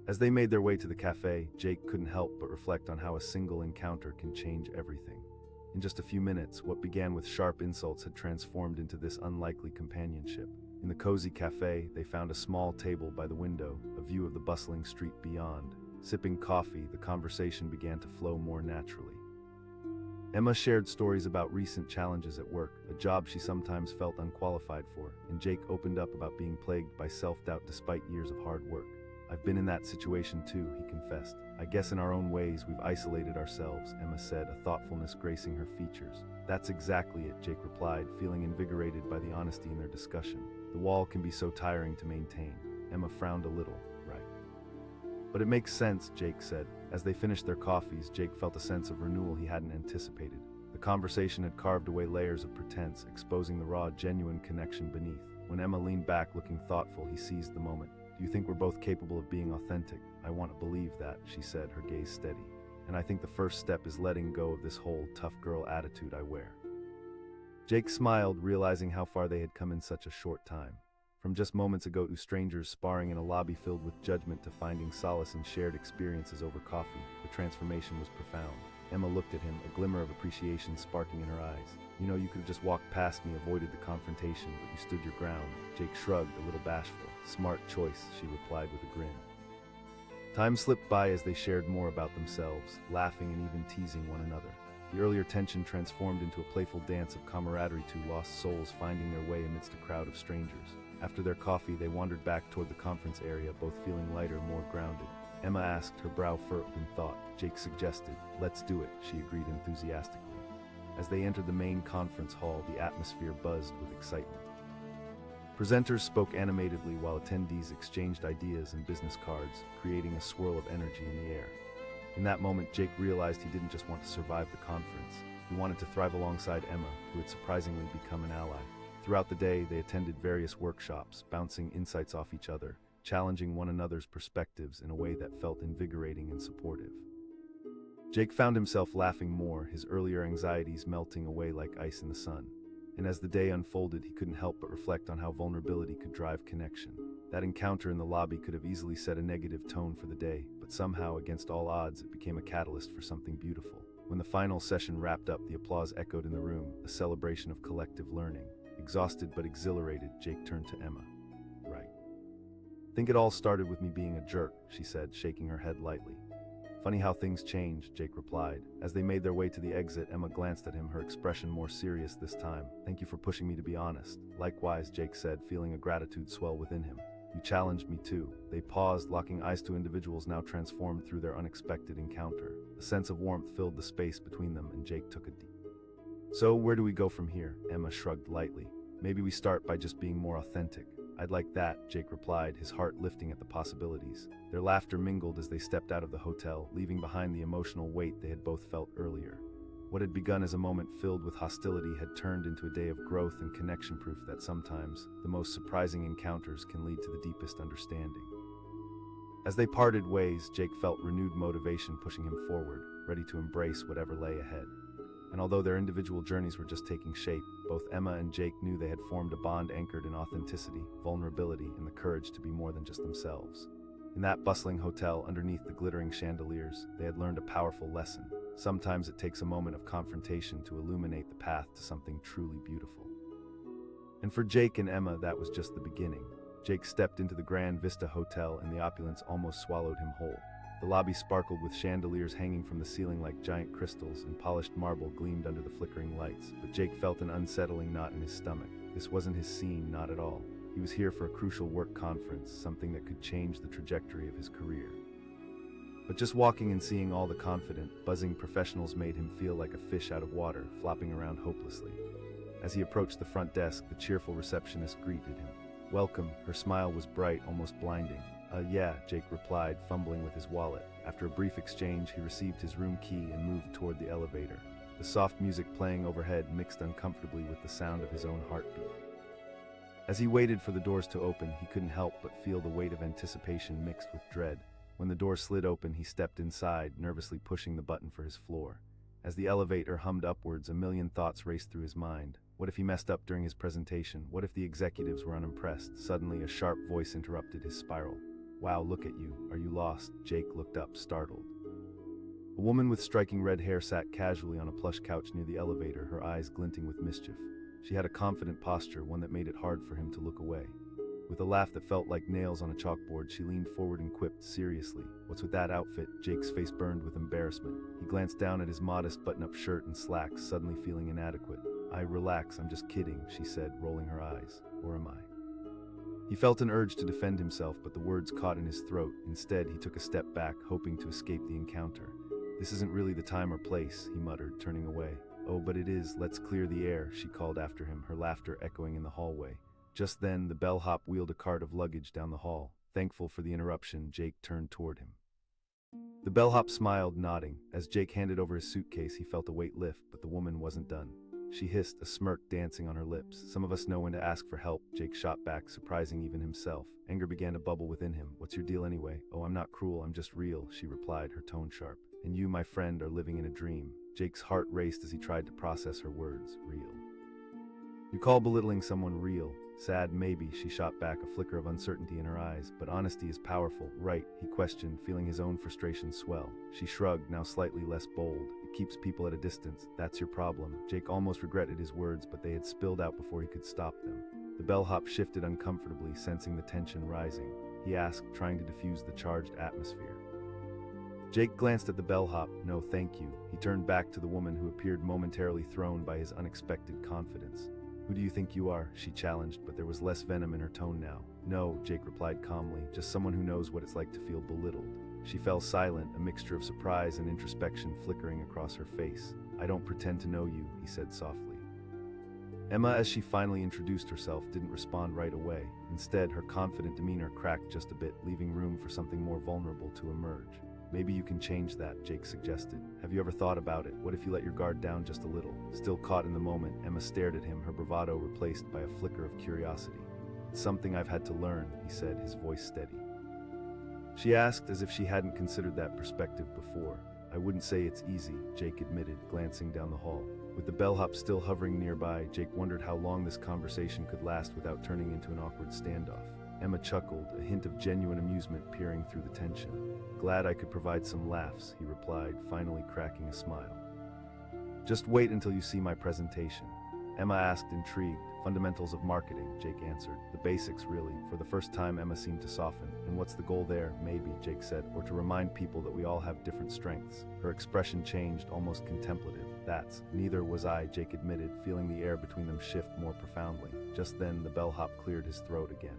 As they made their way to the cafe, Jake couldn't help but reflect on how a single encounter can change everything. In just a few minutes, what began with sharp insults had transformed into this unlikely companionship. In the cozy cafe, they found a small table by the window, a view of the bustling street beyond. Sipping coffee, the conversation began to flow more naturally. Emma shared stories about recent challenges at work, a job she sometimes felt unqualified for, and Jake opened up about being plagued by self-doubt despite years of hard work. "I've been in that situation too," he confessed. "I guess in our own ways we've isolated ourselves," Emma said, a thoughtfulness gracing her features. "That's exactly it," Jake replied, feeling invigorated by the honesty in their discussion. "The wall can be so tiring to maintain." Emma frowned a little. "Right. But it makes sense," Jake said. As they finished their coffees, Jake felt a sense of renewal he hadn't anticipated. The conversation had carved away layers of pretense, exposing the raw, genuine connection beneath. When Emma leaned back, looking thoughtful, he seized the moment. "Do you think we're both capable of being authentic?" I want to believe that, she said, her gaze steady. And I think the first step is letting go of this whole tough girl attitude I wear. Jake smiled, realizing how far they had come in such a short time. From just moments ago to strangers sparring in a lobby filled with judgment to finding solace in shared experiences over coffee, the transformation was profound. Emma looked at him, a glimmer of appreciation sparking in her eyes. You know, you could have just walked past me, avoided the confrontation, but you stood your ground. Jake shrugged, a little bashful. Smart choice, she replied with a grin. Time slipped by as they shared more about themselves, laughing and even teasing one another. The earlier tension transformed into a playful dance of camaraderie, two lost souls finding their way amidst a crowd of strangers. After their coffee, they wandered back toward the conference area, both feeling lighter, more grounded. Emma asked, her brow furrowed in thought. Jake suggested, "Let's do it," she agreed enthusiastically. As they entered the main conference hall, the atmosphere buzzed with excitement. Presenters spoke animatedly while attendees exchanged ideas and business cards, creating a swirl of energy in the air. In that moment, Jake realized he didn't just want to survive the conference. He wanted to thrive alongside Emma, who had surprisingly become an ally. Throughout the day, they attended various workshops, bouncing insights off each other, challenging one another's perspectives in a way that felt invigorating and supportive. Jake found himself laughing more, his earlier anxieties melting away like ice in the sun. And as the day unfolded, he couldn't help but reflect on how vulnerability could drive connection. That encounter in the lobby could have easily set a negative tone for the day, but somehow, against all odds, it became a catalyst for something beautiful. When the final session wrapped up, the applause echoed in the room, a celebration of collective learning. Exhausted but exhilarated, Jake turned to Emma. "Right. Think it all started with me being a jerk," she said, shaking her head lightly. "Funny how things change," Jake replied. As they made their way to the exit, Emma glanced at him, her expression more serious this time. "Thank you for pushing me to be honest." "Likewise," Jake said, feeling a gratitude swell within him. "You challenged me too." They paused, locking eyes, two individuals now transformed through their unexpected encounter. A sense of warmth filled the space between them, and Jake took a deep. "So, where do we go from here?" Emma shrugged lightly. "Maybe we start by just being more authentic." "I'd like that," Jake replied, his heart lifting at the possibilities. Their laughter mingled as they stepped out of the hotel, leaving behind the emotional weight they had both felt earlier. What had begun as a moment filled with hostility had turned into a day of growth and connection, proof that sometimes the most surprising encounters can lead to the deepest understanding. As they parted ways, Jake felt renewed motivation pushing him forward, ready to embrace whatever lay ahead. And although their individual journeys were just taking shape, both Emma and Jake knew they had formed a bond anchored in authenticity, vulnerability, and the courage to be more than just themselves. In that bustling hotel, underneath the glittering chandeliers, they had learned a powerful lesson. Sometimes it takes a moment of confrontation to illuminate the path to something truly beautiful. And for Jake and Emma, that was just the beginning. Jake stepped into the Grand Vista Hotel, and the opulence almost swallowed him whole. The lobby sparkled with chandeliers hanging from the ceiling like giant crystals, and polished marble gleamed under the flickering lights. But Jake felt an unsettling knot in his stomach. This wasn't his scene, not at all. He was here for a crucial work conference, something that could change the trajectory of his career. But just walking and seeing all the confident, buzzing professionals made him feel like a fish out of water, flopping around hopelessly. As he approached the front desk, the cheerful receptionist greeted him. "Welcome." Her smile was bright, almost blinding. Yeah," Jake replied, fumbling with his wallet. After a brief exchange, he received his room key and moved toward the elevator. The soft music playing overhead mixed uncomfortably with the sound of his own heartbeat. As he waited for the doors to open, he couldn't help but feel the weight of anticipation mixed with dread. When the door slid open, he stepped inside, nervously pushing the button for his floor. As the elevator hummed upwards, a million thoughts raced through his mind. What if he messed up during his presentation? What if the executives were unimpressed? Suddenly, a sharp voice interrupted his spiral. "Wow, look at you. Are you lost?" Jake looked up, startled. A woman with striking red hair sat casually on a plush couch near the elevator, her eyes glinting with mischief. She had a confident posture, one that made it hard for him to look away. With a laugh that felt like nails on a chalkboard, she leaned forward and quipped, "Seriously, what's with that outfit?" Jake's face burned with embarrassment. He glanced down at his modest button-up shirt and slacks, suddenly feeling inadequate. Relax, I'm just kidding," she said, rolling her eyes. "Or am I?" He felt an urge to defend himself, but the words caught in his throat. Instead, he took a step back, hoping to escape the encounter. "This isn't really the time or place," he muttered, turning away. "Oh, but it is. Let's clear the air," she called after him, her laughter echoing in the hallway. Just then, the bellhop wheeled a cart of luggage down the hall. Thankful for the interruption, Jake turned toward him. The bellhop smiled, nodding. As Jake handed over his suitcase, he felt a weight lift, but the woman wasn't done. she hissed, a smirk dancing on her lips. Some of us know when to ask for help, Jake shot back, surprising even himself. Anger began to bubble within him. What's your deal anyway? Oh, I'm not cruel, I'm just real, she replied, her tone sharp. And you, my friend, are living in a dream. Jake's heart raced as he tried to process her words. Real. You call belittling someone real? Sad, maybe, she shot back, a flicker of uncertainty in her eyes. But honesty is powerful, right? He questioned, feeling his own frustration swell. She shrugged, now slightly less bold. It keeps people at a distance. That's your problem. Jake almost regretted his words, but they had spilled out before he could stop them. The bellhop shifted uncomfortably, sensing the tension rising. He asked, trying to diffuse the charged atmosphere. Jake glanced at the bellhop. No, thank you. He turned back to the woman who appeared momentarily thrown by his unexpected confidence. Who do you think you are? She challenged, but there was less venom in her tone now. No, Jake replied calmly, just someone who knows what it's like to feel belittled. She fell silent, a mixture of surprise and introspection flickering across her face. I don't pretend to know you, he said softly. Emma, as she finally introduced herself, didn't respond right away. Instead, her confident demeanor cracked just a bit, leaving room for something more vulnerable to emerge. Maybe you can change that, Jake suggested. Have you ever thought about it? What if you let your guard down just a little? Still caught in the moment, Emma stared at him, her bravado replaced by a flicker of curiosity. It's something I've had to learn, he said, his voice steady. She asked as if she hadn't considered that perspective before. I wouldn't say it's easy, Jake admitted, glancing down the hall. With the bellhop still hovering nearby, Jake wondered how long this conversation could last without turning into an awkward standoff. Emma chuckled, a hint of genuine amusement peering through the tension. Glad I could provide some laughs, he replied, finally cracking a smile. Just wait until you see my presentation. Emma asked, intrigued. Fundamentals of marketing, Jake answered. The basics, really. For the first time, Emma seemed to soften. And what's the goal there? Maybe, Jake said, or to remind people that we all have different strengths. Her expression changed, almost contemplative. That's. Neither was I, Jake admitted, feeling the air between them shift more profoundly. Just then, the bellhop cleared his throat again.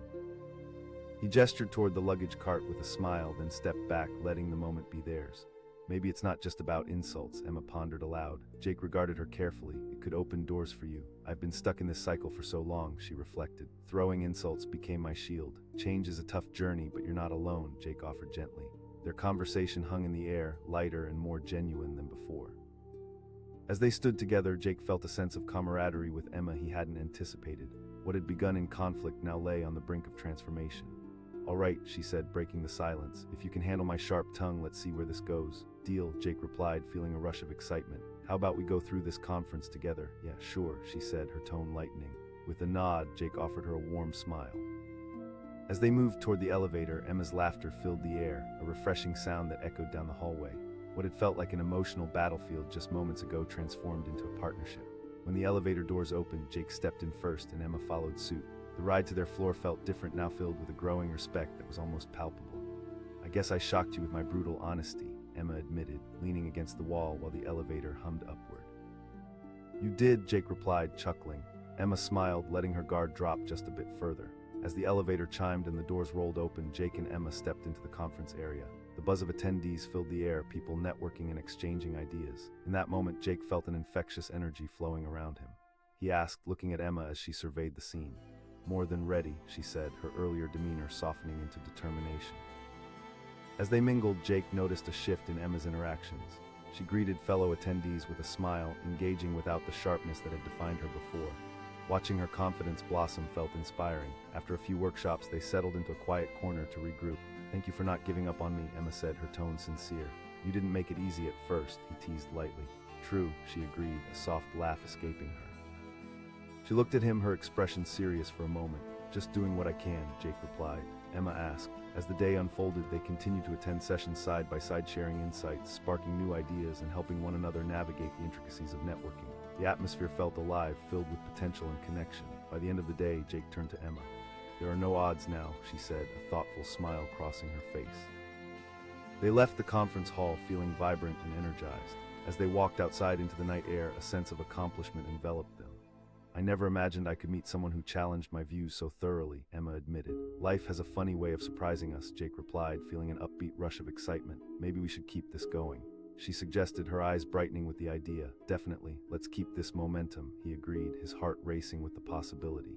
He gestured toward the luggage cart with a smile, then stepped back, letting the moment be theirs. Maybe it's not just about insults, Emma pondered aloud. Jake regarded her carefully. It could open doors for you. I've been stuck in this cycle for so long, she reflected. Throwing insults became my shield. Change is a tough journey, but you're not alone, Jake offered gently. Their conversation hung in the air, lighter and more genuine than before. As they stood together, Jake felt a sense of camaraderie with Emma he hadn't anticipated. What had begun in conflict now lay on the brink of transformation. All right, she said, breaking the silence. If you can handle my sharp tongue, let's see where this goes. Deal, Jake replied, feeling a rush of excitement. How about we go through this conference together? Yeah, sure, she said, her tone lightening. With a nod, Jake offered her a warm smile. As they moved toward the elevator, Emma's laughter filled the air, a refreshing sound that echoed down the hallway. What had felt like an emotional battlefield just moments ago transformed into a partnership. When the elevator doors opened, Jake stepped in first and Emma followed suit. The ride to their floor felt different, now filled with a growing respect that was almost palpable. I guess I shocked you with my brutal honesty, Emma admitted, leaning against the wall while the elevator hummed upward. You did, Jake replied, chuckling. Emma smiled, letting her guard drop just a bit further. As the elevator chimed and the doors rolled open, Jake and Emma stepped into the conference area. The buzz of attendees filled the air, people networking and exchanging ideas. In that moment, Jake felt an infectious energy flowing around him. He asked, looking at Emma as she surveyed the scene. More than ready, she said, her earlier demeanor softening into determination. As they mingled, Jake noticed a shift in Emma's interactions. She greeted fellow attendees with a smile, engaging without the sharpness that had defined her before. Watching her confidence blossom felt inspiring. After a few workshops, they settled into a quiet corner to regroup. Thank you for not giving up on me, Emma said, her tone sincere. You didn't make it easy at first, he teased lightly. True, she agreed, a soft laugh escaping her. She looked at him, her expression serious for a moment. Just doing what I can, Jake replied. Emma asked. As the day unfolded, they continued to attend sessions side by side, sharing insights, sparking new ideas, and helping one another navigate the intricacies of networking. The atmosphere felt alive, filled with potential and connection. By the end of the day, Jake turned to Emma. There are no odds now, she said, a thoughtful smile crossing her face. They left the conference hall feeling vibrant and energized. As they walked outside into the night air, a sense of accomplishment enveloped them. I never imagined I could meet someone who challenged my views so thoroughly, Emma admitted. Life has a funny way of surprising us, Jake replied, feeling an upbeat rush of excitement. Maybe we should keep this going. She suggested, her eyes brightening with the idea. Definitely, let's keep this momentum, he agreed, his heart racing with the possibility.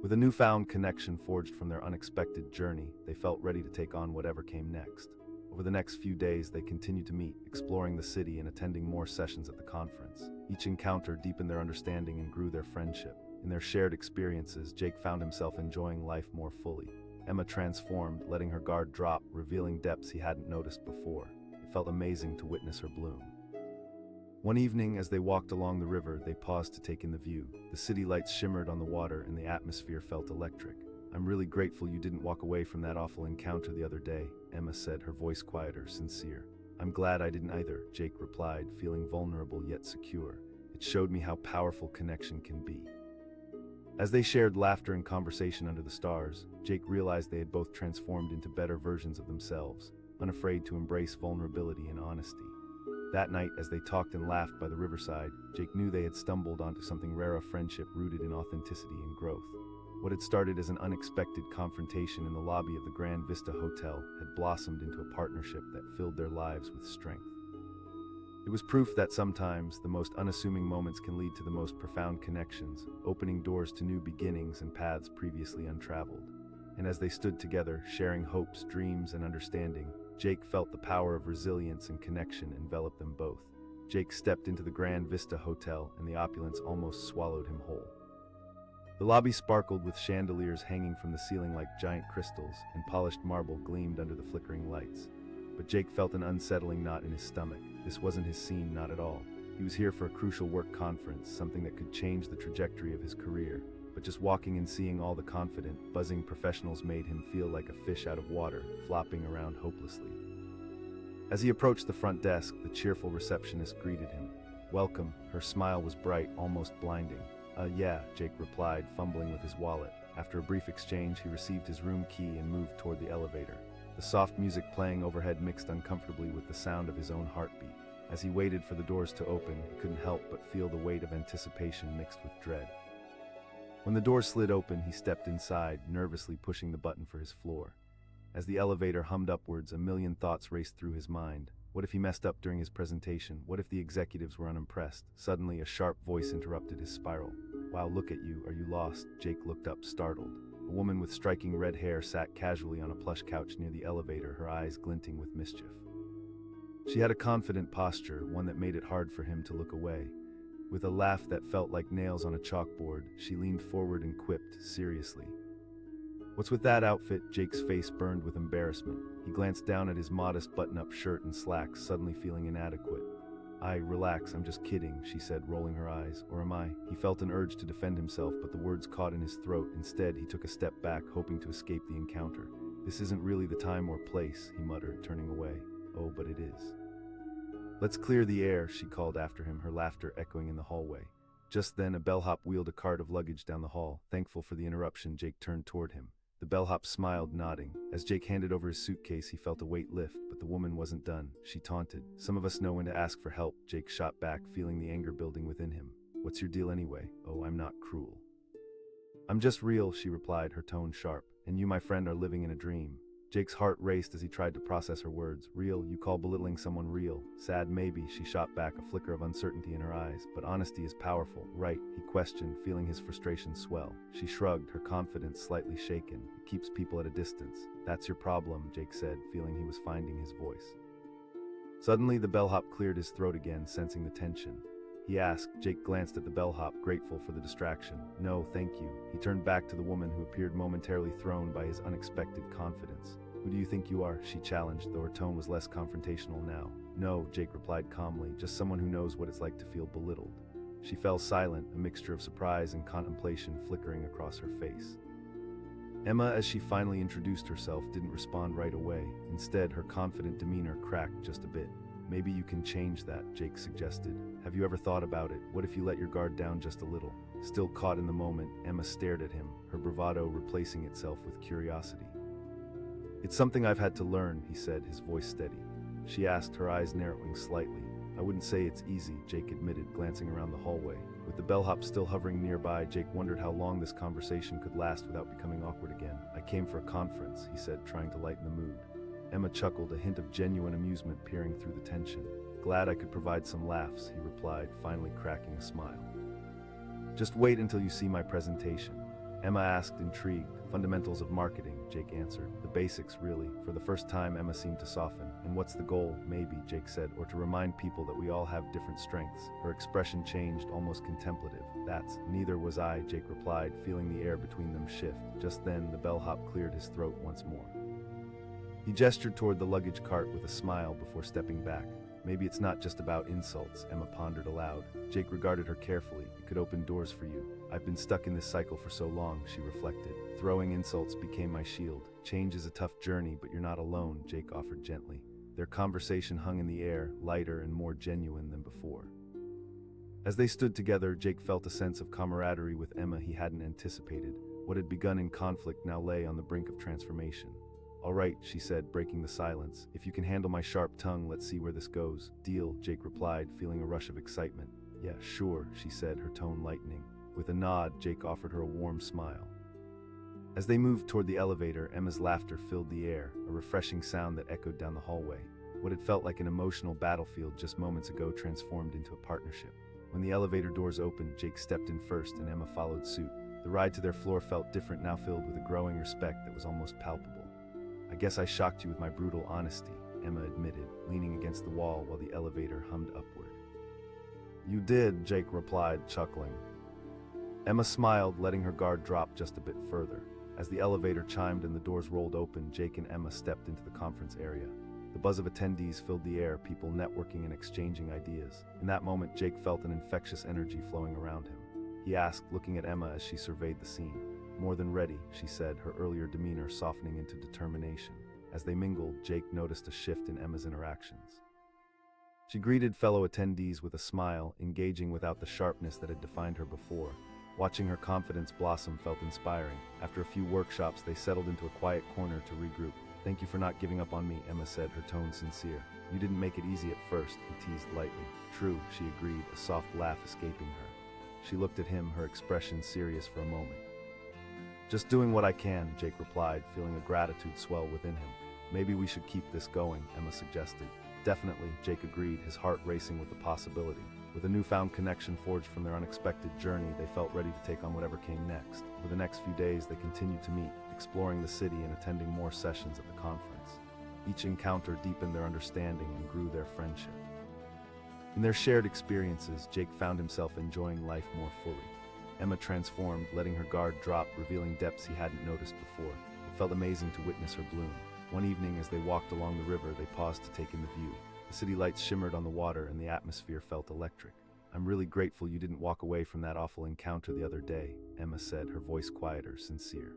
With a newfound connection forged from their unexpected journey, they felt ready to take on whatever came next. Over the next few days, they continued to meet, exploring the city and attending more sessions at the conference. Each encounter deepened their understanding and grew their friendship. In their shared experiences, Jake found himself enjoying life more fully. Emma transformed, letting her guard drop, revealing depths he hadn't noticed before. It felt amazing to witness her bloom. One evening, as they walked along the river, they paused to take in the view. The city lights shimmered on the water and the atmosphere felt electric. "I'm really grateful you didn't walk away from that awful encounter the other day," Emma said, her voice quieter, sincere. "I'm glad I didn't either," Jake replied, feeling vulnerable yet secure. It showed me how powerful connection can be. As they shared laughter and conversation under the stars, Jake realized they had both transformed into better versions of themselves, unafraid to embrace vulnerability and honesty. That night, as they talked and laughed by the riverside, Jake knew they had stumbled onto something rare, a friendship rooted in authenticity and growth. What had started as an unexpected confrontation in the lobby of the Grand Vista Hotel had blossomed into a partnership that filled their lives with strength. It was proof that sometimes the most unassuming moments can lead to the most profound connections, opening doors to new beginnings and paths previously untraveled. And as they stood together, sharing hopes, dreams, and understanding, Jake felt the power of resilience and connection envelop them both. Jake stepped into the Grand Vista Hotel, and the opulence almost swallowed him whole. The lobby sparkled with chandeliers hanging from the ceiling like giant crystals, and polished marble gleamed under the flickering lights. But Jake felt an unsettling knot in his stomach. This wasn't his scene, not at all. He was here for a crucial work conference, something that could change the trajectory of his career. But just walking and seeing all the confident, buzzing professionals made him feel like a fish out of water, flopping around hopelessly. As he approached the front desk, the cheerful receptionist greeted him. "Welcome." Her smile was bright, almost blinding. Yeah," Jake replied, fumbling with his wallet. After a brief exchange, he received his room key and moved toward the elevator. The soft music playing overhead mixed uncomfortably with the sound of his own heartbeat. As he waited for the doors to open, he couldn't help but feel the weight of anticipation mixed with dread. When the door slid open, he stepped inside, nervously pushing the button for his floor. As the elevator hummed upwards, a million thoughts raced through his mind. What if he messed up during his presentation? What if the executives were unimpressed? Suddenly, a sharp voice interrupted his spiral. "Wow, look at you. Are you lost?" Jake looked up, startled. A woman with striking red hair sat casually on a plush couch near the elevator, her eyes glinting with mischief. She had a confident posture, one that made it hard for him to look away. With a laugh that felt like nails on a chalkboard, she leaned forward and quipped, seriously. "What's with that outfit?" Jake's face burned with embarrassment. He glanced down at his modest button-up shirt and slacks, suddenly feeling inadequate. Relax, I'm just kidding," she said, rolling her eyes. "Or am I?" He felt an urge to defend himself, but the words caught in his throat. Instead, he took a step back, hoping to escape the encounter. "This isn't really the time or place," he muttered, turning away. "Oh, but it is." "Let's clear the air," she called after him, her laughter echoing in the hallway. Just then, a bellhop wheeled a cart of luggage down the hall. Thankful for the interruption, Jake turned toward him. The bellhop smiled, nodding. As Jake handed over his suitcase, he felt a weight lift, but the woman wasn't done. She taunted. "Some of us know when to ask for help." Jake shot back, feeling the anger building within him. "What's your deal anyway?" "Oh, I'm not cruel." "I'm just real," she replied, her tone sharp. "And you, my friend, are living in a dream." Jake's heart raced as he tried to process her words. "Real? You call belittling someone real?" "Sad, maybe," she shot back, a flicker of uncertainty in her eyes. "But honesty is powerful." "Right?" he questioned, feeling his frustration swell. She shrugged, her confidence slightly shaken. "It keeps people at a distance." "That's your problem," Jake said, feeling he was finding his voice. Suddenly, the bellhop cleared his throat again, sensing the tension. He asked. Jake glanced at the bellhop, grateful for the distraction. "No, thank you." He turned back to the woman, who appeared momentarily thrown by his unexpected confidence. "Who do you think you are?" she challenged, though her tone was less confrontational now. "No," Jake replied calmly, "just someone who knows what it's like to feel belittled." She fell silent, a mixture of surprise and contemplation flickering across her face. Emma, as she finally introduced herself, didn't respond right away. Instead, her confident demeanor cracked just a bit. "Maybe you can change that," Jake suggested. "Have you ever thought about it? What if you let your guard down just a little?" Still caught in the moment, Emma stared at him, her bravado replacing itself with curiosity. "It's something I've had to learn," he said, his voice steady. She asked, her eyes narrowing slightly. "I wouldn't say it's easy," Jake admitted, glancing around the hallway. With the bellhop still hovering nearby, Jake wondered how long this conversation could last without becoming awkward again. "I came for a conference," he said, trying to lighten the mood. Emma chuckled, a hint of genuine amusement peering through the tension. "Glad I could provide some laughs," he replied, finally cracking a smile. "Just wait until you see my presentation." Emma asked, intrigued. Fundamentals of marketing, Jake answered. The basics, really. For the first time, Emma seemed to soften. And what's the goal? Maybe, Jake said, or to remind people that we all have different strengths. Her expression changed, almost contemplative. That's, neither was I, Jake replied, feeling the air between them shift. Just then, the bellhop cleared his throat once more. He gestured toward the luggage cart with a smile before stepping back. Maybe it's not just about insults, Emma pondered aloud. Jake regarded her carefully. It could open doors for you. I've been stuck in this cycle for so long, she reflected. Throwing insults became my shield. Change is a tough journey, but you're not alone, Jake offered gently. Their conversation hung in the air, lighter and more genuine than before. As they stood together, Jake felt a sense of camaraderie with Emma he hadn't anticipated. What had begun in conflict now lay on the brink of transformation. All right, she said, breaking the silence. If you can handle my sharp tongue, let's see where this goes. Deal, Jake replied, feeling a rush of excitement. Yeah, sure, she said, her tone lightening. With a nod, Jake offered her a warm smile. As they moved toward the elevator, Emma's laughter filled the air, a refreshing sound that echoed down the hallway. What had felt like an emotional battlefield just moments ago transformed into a partnership. When the elevator doors opened, Jake stepped in first and Emma followed suit. The ride to their floor felt different, now filled with a growing respect that was almost palpable. I guess I shocked you with my brutal honesty, Emma admitted, leaning against the wall while the elevator hummed upward. You did, Jake replied, chuckling. Emma smiled, letting her guard drop just a bit further. As the elevator chimed and the doors rolled open, Jake and Emma stepped into the conference area. The buzz of attendees filled the air, people networking and exchanging ideas. In that moment, Jake felt an infectious energy flowing around him. He asked, looking at Emma as she surveyed the scene. More than ready, she said, her earlier demeanor softening into determination. As they mingled, Jake noticed a shift in Emma's interactions. She greeted fellow attendees with a smile, engaging without the sharpness that had defined her before. Watching her confidence blossom felt inspiring. After a few workshops, they settled into a quiet corner to regroup. Thank you for not giving up on me, Emma said, her tone sincere. You didn't make it easy at first, he teased lightly. True, she agreed, a soft laugh escaping her. She looked at him, her expression serious for a moment. Just doing what I can, Jake replied, feeling a gratitude swell within him. Maybe we should keep this going, Emma suggested. Definitely, Jake agreed, his heart racing with the possibility. With a newfound connection forged from their unexpected journey, they felt ready to take on whatever came next. For the next few days, they continued to meet, exploring the city and attending more sessions at the conference. Each encounter deepened their understanding and grew their friendship. In their shared experiences, Jake found himself enjoying life more fully. Emma transformed, letting her guard drop, revealing depths he hadn't noticed before. It felt amazing to witness her bloom. One evening, as they walked along the river, they paused to take in the view. The city lights shimmered on the water, and the atmosphere felt electric. I'm really grateful you didn't walk away from that awful encounter the other day, Emma said, her voice quieter, sincere.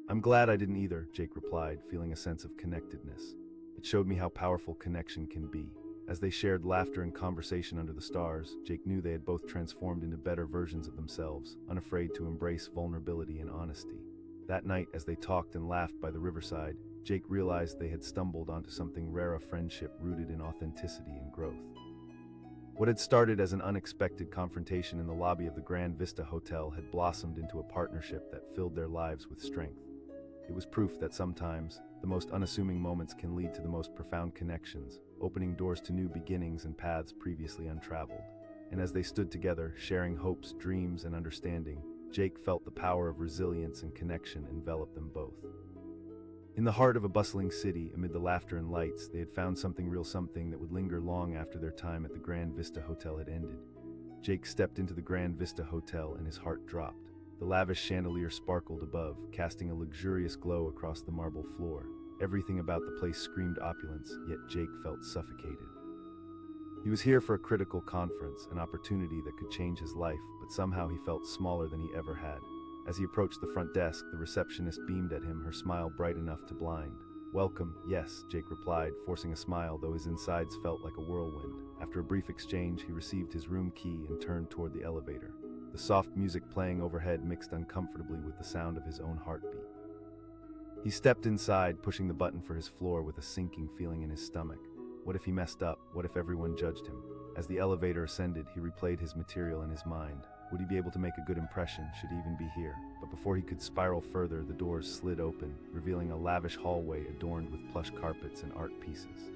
I'm glad I didn't either, Jake replied, feeling a sense of connectedness. It showed me how powerful connection can be. As they shared laughter and conversation under the stars, Jake knew they had both transformed into better versions of themselves, unafraid to embrace vulnerability and honesty. That night, as they talked and laughed by the riverside, Jake realized they had stumbled onto something rare, a friendship rooted in authenticity and growth. What had started as an unexpected confrontation in the lobby of the Grand Vista Hotel had blossomed into a partnership that filled their lives with strength. It was proof that sometimes, the most unassuming moments can lead to the most profound connections, opening doors to new beginnings and paths previously untraveled. And as they stood together, sharing hopes, dreams, and understanding, Jake felt the power of resilience and connection envelop them both. In the heart of a bustling city, amid the laughter and lights, they had found something real, something that would linger long after their time at the Grand Vista Hotel had ended. Jake stepped into the Grand Vista Hotel and his heart dropped. The lavish chandelier sparkled above, casting a luxurious glow across the marble floor. Everything about the place screamed opulence, yet Jake felt suffocated. He was here for a critical conference, an opportunity that could change his life, but somehow he felt smaller than he ever had. As he approached the front desk, the receptionist beamed at him, her smile bright enough to blind. Welcome, yes, Jake replied, forcing a smile, though his insides felt like a whirlwind. After a brief exchange, he received his room key and turned toward the elevator. The soft music playing overhead mixed uncomfortably with the sound of his own heartbeat. He stepped inside, pushing the button for his floor with a sinking feeling in his stomach. What if he messed up? What if everyone judged him? As the elevator ascended, he replayed his material in his mind. Would he be able to make a good impression, should he even be here? But before he could spiral further, the doors slid open, revealing a lavish hallway adorned with plush carpets and art pieces.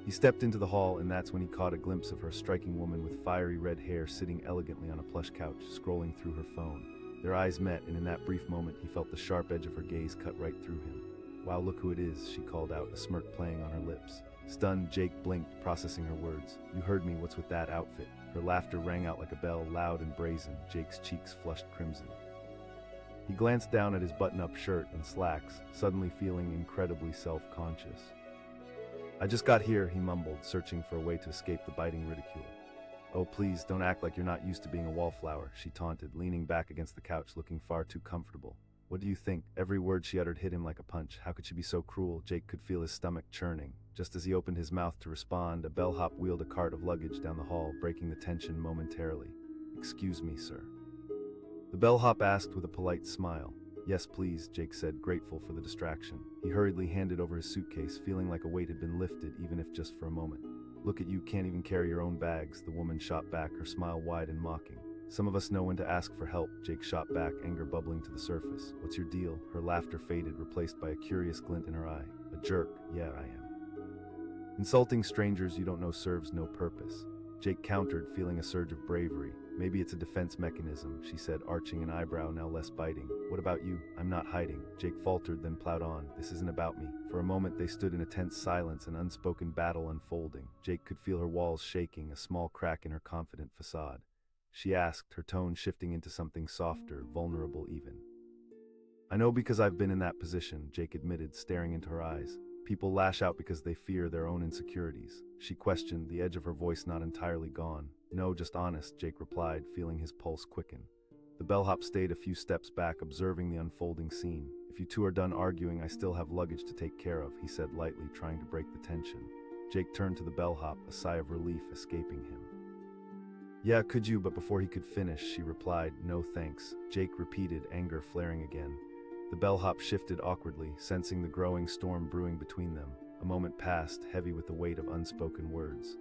He stepped into the hall, and that's when he caught a glimpse of her, a striking woman with fiery red hair sitting elegantly on a plush couch, scrolling through her phone. Their eyes met, and in that brief moment he felt the sharp edge of her gaze cut right through him. "Wow, look who it is," she called out, a smirk playing on her lips. Stunned, Jake blinked, processing her words. "You heard me, what's with that outfit?" Her laughter rang out like a bell, loud and brazen. Jake's cheeks flushed crimson. He glanced down at his button-up shirt and slacks, suddenly feeling incredibly self-conscious. "I just got here," he mumbled, searching for a way to escape the biting ridicule. "Oh, please, don't act like you're not used to being a wallflower," she taunted, leaning back against the couch, looking far too comfortable. "What do you think?" Every word she uttered hit him like a punch. How could she be so cruel? Jake could feel his stomach churning. Just as he opened his mouth to respond, a bellhop wheeled a cart of luggage down the hall, breaking the tension momentarily. "Excuse me, sir." The bellhop asked with a polite smile. "Yes, please," Jake said, grateful for the distraction. He hurriedly handed over his suitcase, feeling like a weight had been lifted, even if just for a moment. "Look at you, can't even carry your own bags," the woman shot back, her smile wide and mocking. "Some of us know when to ask for help," Jake shot back, anger bubbling to the surface. "What's your deal?" Her laughter faded, replaced by a curious glint in her eye. "A jerk? Yeah, I am. Insulting strangers you don't know serves no purpose." Jake countered, feeling a surge of bravery. "Maybe it's a defense mechanism," she said, arching an eyebrow now less biting. "What about you?" "I'm not hiding." Jake faltered, then plowed on. "This isn't about me." For a moment they stood in a tense silence, an unspoken battle unfolding. Jake could feel her walls shaking, a small crack in her confident facade. She asked, her tone shifting into something softer, vulnerable even. "I know because I've been in that position," Jake admitted, staring into her eyes. "People lash out because they fear their own insecurities." She questioned, the edge of her voice not entirely gone. "No, just honest," Jake replied, feeling his pulse quicken. The bellhop stayed a few steps back, observing the unfolding scene. "If you two are done arguing, I still have luggage to take care of," he said lightly, trying to break the tension. Jake turned to the bellhop, a sigh of relief escaping him. "Yeah, could you?" But before he could finish, she replied, "No thanks." Jake repeated, anger flaring again. The bellhop shifted awkwardly, sensing the growing storm brewing between them. A moment passed, heavy with the weight of unspoken words.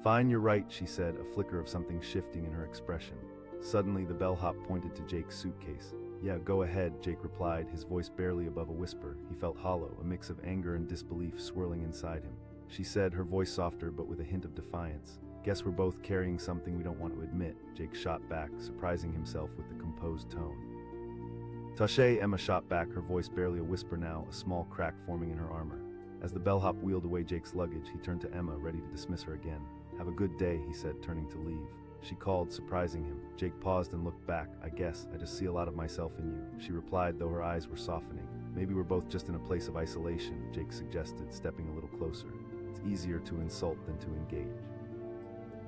"Fine, you're right," she said, a flicker of something shifting in her expression. Suddenly, the bellhop pointed to Jake's suitcase. "Yeah, go ahead," Jake replied, his voice barely above a whisper. He felt hollow, a mix of anger and disbelief swirling inside him. She said, her voice softer but with a hint of defiance. "Guess we're both carrying something we don't want to admit," Jake shot back, surprising himself with the composed tone. "Taché," Emma shot back, her voice barely a whisper now, a small crack forming in her armor. As the bellhop wheeled away Jake's luggage, he turned to Emma, ready to dismiss her again. "Have a good day," he said, turning to leave. She called, surprising him. Jake paused and looked back. "I guess I just see a lot of myself in you," she replied, though her eyes were softening. "Maybe we're both just in a place of isolation," Jake suggested, stepping a little closer. "It's easier to insult than to engage."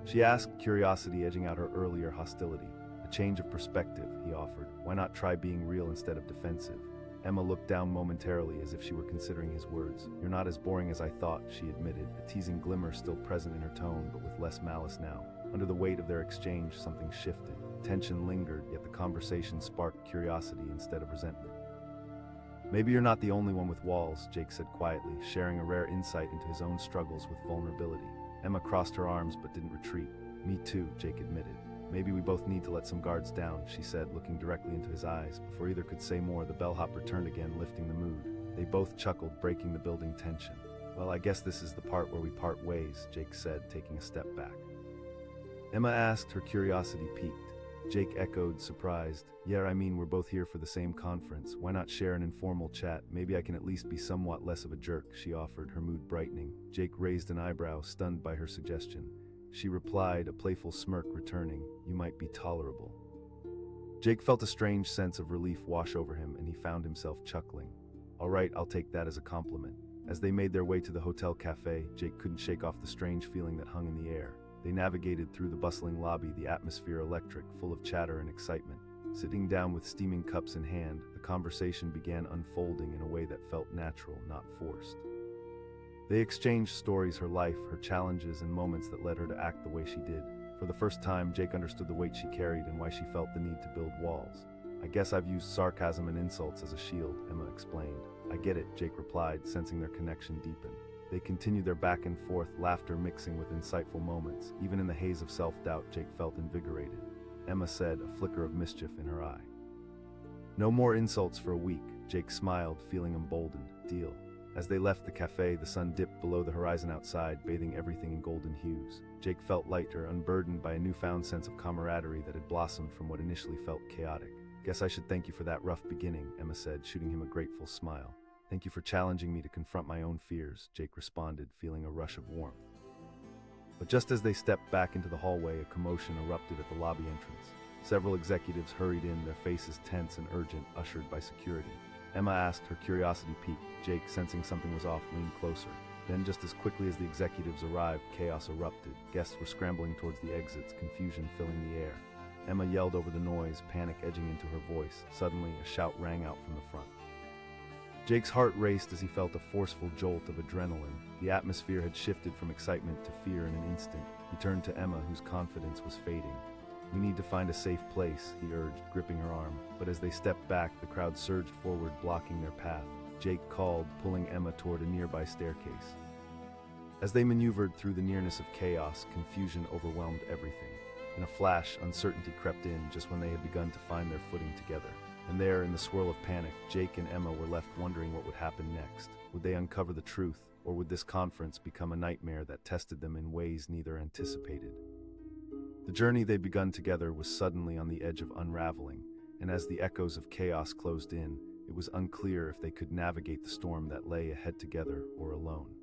She asked, curiosity edging out her earlier hostility. "A change of perspective," he offered. "Why not try being real instead of defensive?" Emma looked down momentarily as if she were considering his words. "You're not as boring as I thought," she admitted, a teasing glimmer still present in her tone, but with less malice now. Under the weight of their exchange, something shifted. Tension lingered, yet the conversation sparked curiosity instead of resentment. "Maybe you're not the only one with walls," Jake said quietly, sharing a rare insight into his own struggles with vulnerability. Emma crossed her arms but didn't retreat. "Me too," Jake admitted. "Maybe we both need to let some guards down," she said, looking directly into his eyes. Before either could say more, the bellhop returned again, lifting the mood. They both chuckled, breaking the building tension. "Well, I guess this is the part where we part ways," Jake said, taking a step back. Emma asked, her curiosity piqued. Jake echoed, surprised. "Yeah, I mean, we're both here for the same conference. Why not share an informal chat? Maybe I can at least be somewhat less of a jerk," she offered, her mood brightening. Jake raised an eyebrow, stunned by her suggestion. She replied, a playful smirk returning, "You might be tolerable." Jake felt a strange sense of relief wash over him, and he found himself chuckling. "All right, I'll take that as a compliment." As they made their way to the hotel cafe, Jake couldn't shake off the strange feeling that hung in the air. They navigated through the bustling lobby, the atmosphere electric, full of chatter and excitement. Sitting down with steaming cups in hand, the conversation began unfolding in a way that felt natural, not forced. They exchanged stories, her life, her challenges, and moments that led her to act the way she did. For the first time, Jake understood the weight she carried and why she felt the need to build walls. "I guess I've used sarcasm and insults as a shield," Emma explained. "I get it," Jake replied, sensing their connection deepen. They continued their back and forth, laughter mixing with insightful moments. Even in the haze of self-doubt, Jake felt invigorated. Emma said, a flicker of mischief in her eye. "No more insults for a week," Jake smiled, feeling emboldened. "Deal." As they left the cafe, the sun dipped below the horizon outside, bathing everything in golden hues. Jake felt lighter, unburdened by a newfound sense of camaraderie that had blossomed from what initially felt chaotic. Guess I should thank you for that rough beginning, Emma said, shooting him a grateful smile. Thank you for challenging me to confront my own fears, Jake responded, feeling a rush of warmth. But just as they stepped back into the hallway, a commotion erupted at the lobby entrance. Several executives hurried in, their faces tense and urgent, ushered by security. Emma asked, her curiosity piqued. Jake, sensing something was off, leaned closer. Then, just as quickly as the executives arrived, chaos erupted. Guests were scrambling towards the exits, confusion filling the air. Emma yelled over the noise, panic edging into her voice. Suddenly, a shout rang out from the front. Jake's heart raced as he felt a forceful jolt of adrenaline. The atmosphere had shifted from excitement to fear in an instant. He turned to Emma, whose confidence was fading. "We need to find a safe place," he urged, gripping her arm. But as they stepped back, the crowd surged forward, blocking their path. Jake called, pulling Emma toward a nearby staircase. As they maneuvered through the nearness of chaos, confusion overwhelmed everything. In a flash, uncertainty crept in just when they had begun to find their footing together. And there, in the swirl of panic, Jake and Emma were left wondering what would happen next. Would they uncover the truth, or would this conference become a nightmare that tested them in ways neither anticipated? The journey they'd begun together was suddenly on the edge of unraveling, and as the echoes of chaos closed in, it was unclear if they could navigate the storm that lay ahead together or alone.